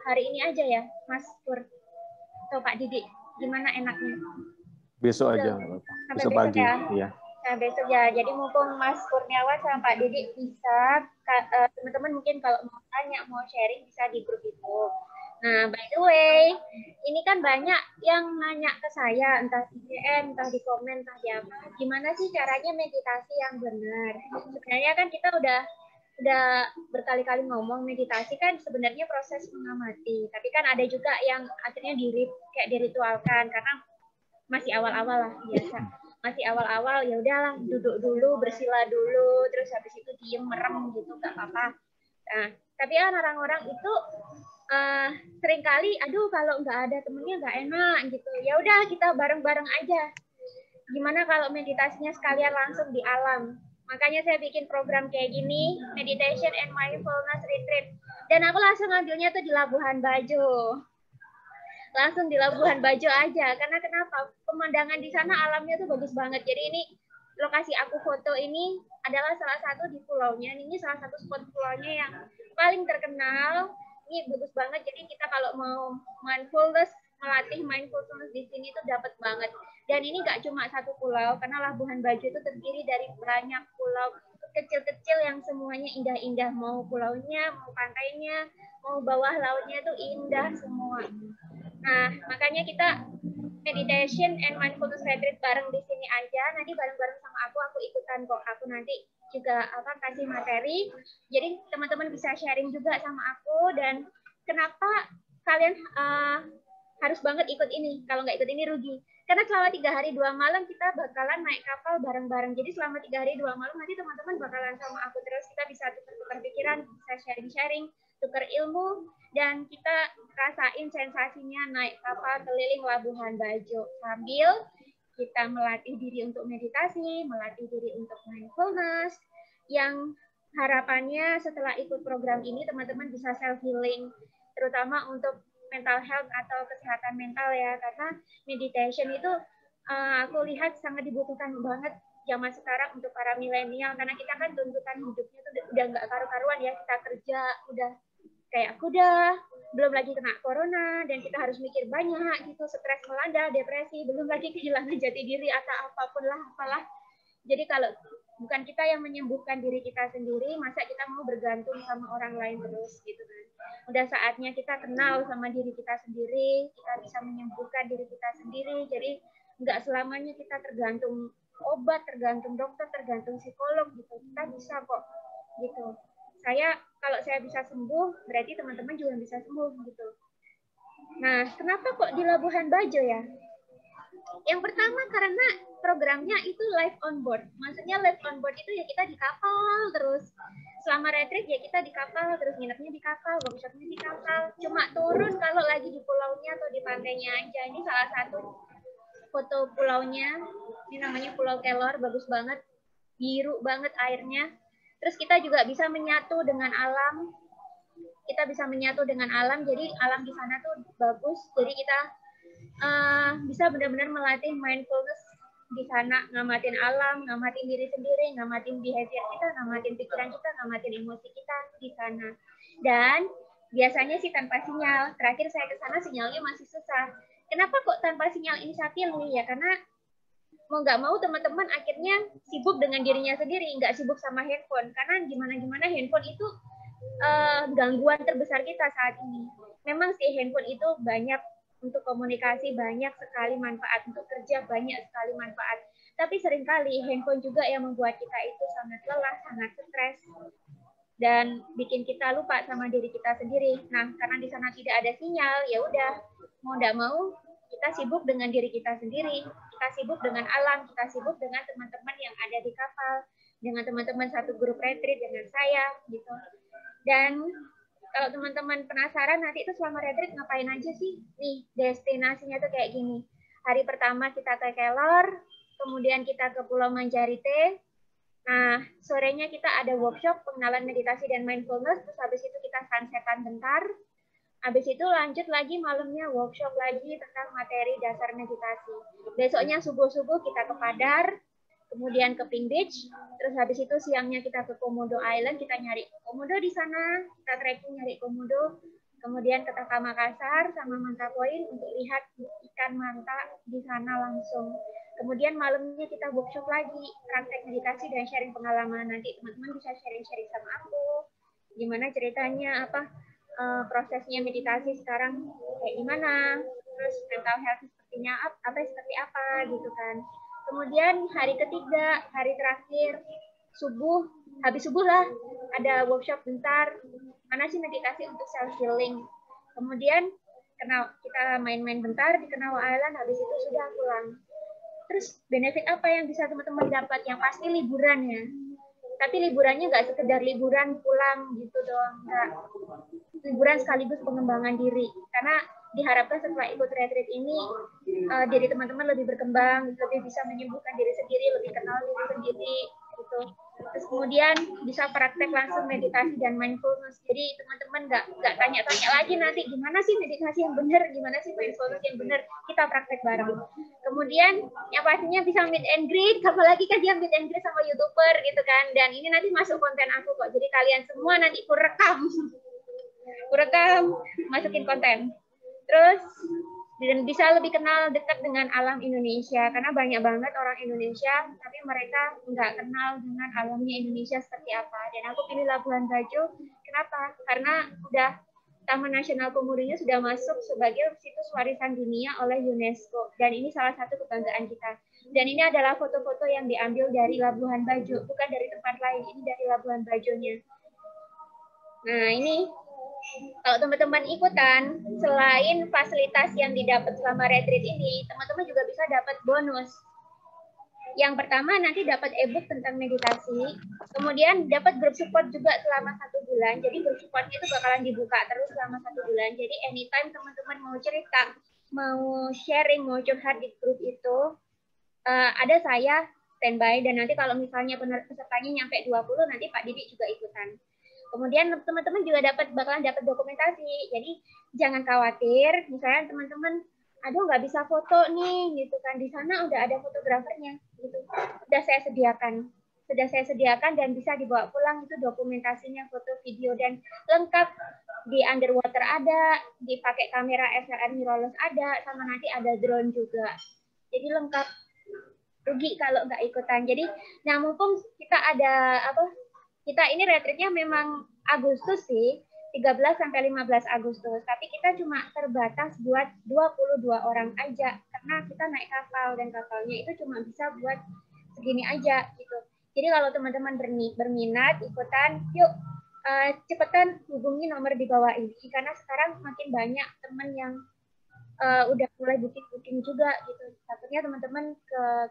hari ini aja ya, Mas Pur atau Pak Didi, gimana enaknya? Besok aja, sampai besok besok pagi. Ya. Iya. Nah, besok ya. Jadi mumpung Mas Kurniawan sama Pak Didi bisa, teman-teman mungkin kalau mau tanya, mau sharing bisa di grup itu. Nah, by the way, ini kan banyak yang nanya ke saya, entah di DM, entah di komen, entah di apa. Gimana sih caranya meditasi yang benar? Sebenarnya kan kita udah berkali-kali ngomong meditasi kan sebenarnya proses mengamati. Tapi kan ada juga yang akhirnya kayak diritualkan karena masih awal-awal lah biasa. Masih awal-awal ya udahlah duduk dulu, bersila dulu, terus habis itu diem merem gitu nggak apa-apa. Nah, tapi kan orang-orang itu seringkali aduh kalau nggak ada temennya nggak enak gitu. Ya udah kita bareng-bareng aja. Gimana kalau meditasinya sekalian langsung di alam? Makanya saya bikin program kayak gini, Meditation and Mindfulness Retreat. Dan aku langsung ngambilnya tuh di Labuhan Bajo. Langsung di Labuhan Bajo aja. Karena kenapa? Pemandangan di sana alamnya tuh bagus banget. Jadi ini lokasi aku foto ini adalah salah satu di pulaunya. Ini salah satu spot pulaunya yang paling terkenal. Ini bagus banget. Jadi kita kalau mau melatih mindfulness di sini tuh dapat banget. Dan ini nggak cuma satu pulau, karena Labuhan Bajo itu terdiri dari banyak pulau kecil-kecil yang semuanya indah-indah. Mau pulaunya, mau pantainya, mau bawah lautnya itu indah semua. Nah, makanya kita meditation and mindfulness retreat bareng di sini aja. Nanti bareng-bareng sama aku ikutan kok. Aku nanti juga kasih materi. Jadi teman-teman bisa sharing juga sama aku. Dan kenapa kalian harus banget ikut ini? Kalau nggak ikut ini rugi. Karena selama 3 hari 2 malam kita bakalan naik kapal bareng-bareng. Jadi selama 3 hari 2 malam nanti teman-teman bakalan sama aku terus. Kita bisa tukar-tukar pikiran, bisa sharing-sharing, tukar ilmu, dan kita rasain sensasinya naik kapal keliling Labuhan Bajo sambil kita melatih diri untuk meditasi, melatih diri untuk mindfulness, yang harapannya setelah ikut program ini teman-teman bisa self healing, terutama untuk mental health atau kesehatan mental ya, karena meditation itu aku lihat sangat dibutuhkan banget zaman sekarang untuk para milenial, karena kita kan tuntutan hidupnya tuh udah nggak karu-karuan ya, kita kerja udah kayak kuda, belum lagi kena corona, dan kita harus mikir banyak gitu, stres melanda, depresi, belum lagi kehilangan jati diri atau apapun lah, apalah. Jadi kalau bukan kita yang menyembuhkan diri kita sendiri, masa kita mau bergantung sama orang lain terus gitu kan. Udah saatnya kita kenal sama diri kita sendiri, kita bisa menyembuhkan diri kita sendiri, jadi nggak selamanya kita tergantung obat, tergantung dokter, tergantung psikolog gitu. Kita bisa kok gitu. Kalau saya bisa sembuh, berarti teman-teman juga bisa sembuh gitu. Nah, kenapa kok di Labuhan Bajo ya? Yang pertama karena programnya itu live on board. Maksudnya live on board itu ya kita di kapal terus. Selama retreat ya kita di kapal, terus nginepnya di kapal, workshopnya di kapal. Cuma turun kalau lagi di pulaunya atau di pantainya aja. Ini salah satu foto pulaunya. Ini namanya Pulau Kelor, bagus banget. Biru banget airnya. Terus kita juga bisa menyatu dengan alam. Kita bisa menyatu dengan alam, jadi alam di sana tuh bagus. Jadi kita bisa benar-benar melatih mindfulness di sana, ngamatin alam, ngamatin diri sendiri, ngamatin behavior kita, ngamatin pikiran kita, ngamatin emosi kita di sana. Dan biasanya sih tanpa sinyal. Terakhir saya ke sana sinyalnya masih susah. Kenapa kok tanpa sinyal ini saya pilih ya? Karena mau nggak mau teman-teman akhirnya sibuk dengan dirinya sendiri, nggak sibuk sama handphone. Karena gimana-gimana handphone itu gangguan terbesar kita saat ini. Memang sih handphone itu banyak untuk komunikasi, banyak sekali manfaat, untuk kerja banyak sekali manfaat. Tapi seringkali handphone juga yang membuat kita itu sangat lelah, sangat stres, dan bikin kita lupa sama diri kita sendiri. Nah, karena di sana tidak ada sinyal, ya udah mau nggak mau kita sibuk dengan diri kita sendiri, kita sibuk dengan alam, kita sibuk dengan teman-teman yang ada di kapal, dengan teman-teman satu grup retreat dengan saya gitu. Dan kalau teman-teman penasaran nanti itu selama retreat ngapain aja sih? Nih, destinasinya tuh kayak gini. Hari pertama kita ke Kelor, kemudian kita ke Pulau Manjarite. Nah, sorenya kita ada workshop pengenalan meditasi dan mindfulness, terus habis itu kita sunsetan bentar. Habis itu lanjut lagi malamnya workshop lagi tentang materi dasar meditasi. Besoknya subuh-subuh kita ke Padar, kemudian ke Pink Beach, terus habis itu siangnya kita ke Komodo Island, kita nyari komodo di sana, kita trekking nyari komodo, kemudian ke Taka Makassar sama Manta Point untuk lihat ikan manta di sana langsung. Kemudian malamnya kita workshop lagi, praktek meditasi dan sharing pengalaman. Nanti teman-teman bisa sharing-sharing sama aku, gimana ceritanya, prosesnya meditasi sekarang kayak gimana, terus mental health sepertinya seperti apa gitu kan. Kemudian hari ketiga, hari terakhir, habis subuh lah ada workshop bentar, mana sih meditasi untuk self healing. Kemudian kita main-main bentar di Kenawa Island, habis itu sudah pulang. Terus benefit apa yang bisa teman-teman dapat? Yang pasti liburan ya. Tapi liburannya nggak sekedar liburan pulang gitu doang, nggak. Liburan sekaligus pengembangan diri. Karena diharapkan setelah ikut retreat ini, diri teman-teman lebih berkembang, lebih bisa menyembuhkan diri sendiri, lebih kenal diri sendiri, gitu. Terus kemudian bisa praktek langsung meditasi dan mindfulness. Jadi teman-teman nggak tanya-tanya lagi nanti gimana sih meditasi yang benar, gimana sih mindfulness yang benar. Kita praktek bareng. Kemudian yang pastinya bisa meet and greet, apalagi kan dia meet and greet sama YouTuber gitu kan. Dan ini nanti masuk konten aku kok. Jadi kalian semua nanti aku rekam, masukin konten. Terus dan bisa lebih kenal dekat dengan alam Indonesia, karena banyak banget orang Indonesia tapi mereka nggak kenal dengan alamnya Indonesia seperti apa. Dan aku pilih Labuhan Bajo, kenapa? Karena udah Taman Nasional Komodonya sudah masuk sebagai situs warisan dunia oleh UNESCO, dan ini salah satu kebanggaan kita. Dan ini adalah foto-foto yang diambil dari Labuhan Bajo, bukan dari tempat lain, ini dari Labuhan Bajonya. Nah ini kalau teman-teman ikutan, selain fasilitas yang didapat selama retreat ini, teman-teman juga bisa dapat bonus. Yang pertama nanti dapat e-book tentang meditasi, kemudian dapat group support juga selama 1 bulan. Jadi group supportnya itu bakalan dibuka terus selama 1 bulan. Jadi anytime teman-teman mau cerita, mau sharing, mau curhat di grup itu, ada saya standby, dan nanti kalau misalnya pesertanya nyampe 20, nanti Pak Didi juga ikutan. Kemudian teman-teman juga bakalan dapat dokumentasi. Jadi jangan khawatir, misalnya teman-teman, aduh nggak bisa foto nih, gitu kan. Di sana udah ada fotografernya, gitu. Sudah saya sediakan dan bisa dibawa pulang, itu dokumentasinya, foto, video, dan lengkap. Di underwater ada, dipakai kamera SLR mirrorless ada, sama nanti ada drone juga. Jadi lengkap. Rugi kalau nggak ikutan. Jadi, nah mumpung kita ada kita ini retreatnya memang Agustus sih, 13 sampai 15 Agustus, tapi kita cuma terbatas buat 22 orang aja, karena kita naik kapal, dan kapalnya itu cuma bisa buat segini aja gitu. Jadi kalau teman-teman berminat ikutan, yuk cepetan hubungi nomor di bawah ini, karena sekarang makin banyak teman yang udah mulai booking juga gitu. Takutnya teman-teman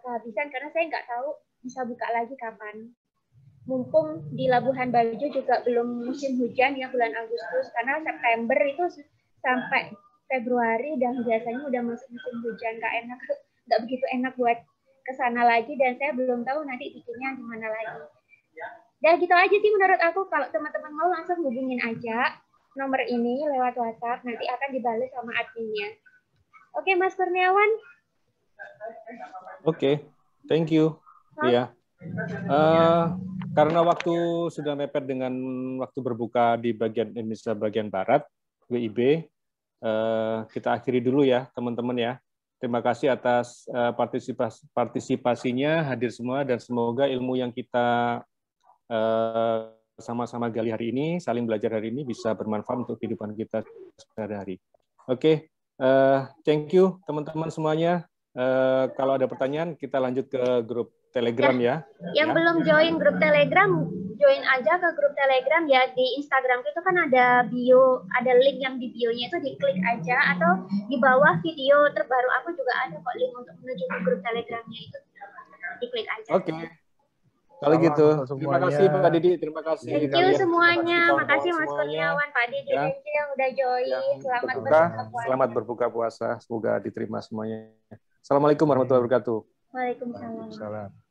kehabisan, karena saya nggak tahu bisa buka lagi kapan. Mumpung di Labuhan Bajo juga belum musim hujan ya, bulan Agustus, karena September itu sampai Februari dan biasanya udah masuk musim hujan, nggak begitu enak buat kesana lagi, dan saya belum tahu nanti bikinnya di mana lagi. Dan gitu aja sih menurut aku. Kalau teman-teman mau langsung hubungin aja nomor ini lewat WhatsApp, nanti akan dibalas sama adminnya. Oke, Mas Kurniawan. Oke, thank you. Iya. Karena waktu sudah mepet dengan waktu berbuka di bagian Indonesia bagian Barat, WIB, kita akhiri dulu ya teman-teman ya. Terima kasih atas partisipasinya, hadir semua, dan semoga ilmu yang kita sama-sama gali hari ini, saling belajar hari ini, bisa bermanfaat untuk kehidupan kita sehari-hari. Oke, thank you teman-teman semuanya. Kalau ada pertanyaan, kita lanjut ke grup Telegram ya. Yang belum join grup Telegram, join aja ke grup Telegram ya. Di Instagram itu kan ada bio, ada link yang di bio-nya itu diklik aja, atau di bawah video terbaru aku juga ada kok link untuk menuju ke grup Telegramnya itu. Diklik aja. Oke. Kalau gitu, terima kasih Pak Didi, terima kasih. Thank you semuanya, makasih Mas Kurniawan, Pak Didi, dan yang udah join. Selamat berbuka puasa, semoga diterima semuanya. Assalamualaikum warahmatullahi wabarakatuh. Waalaikumsalam.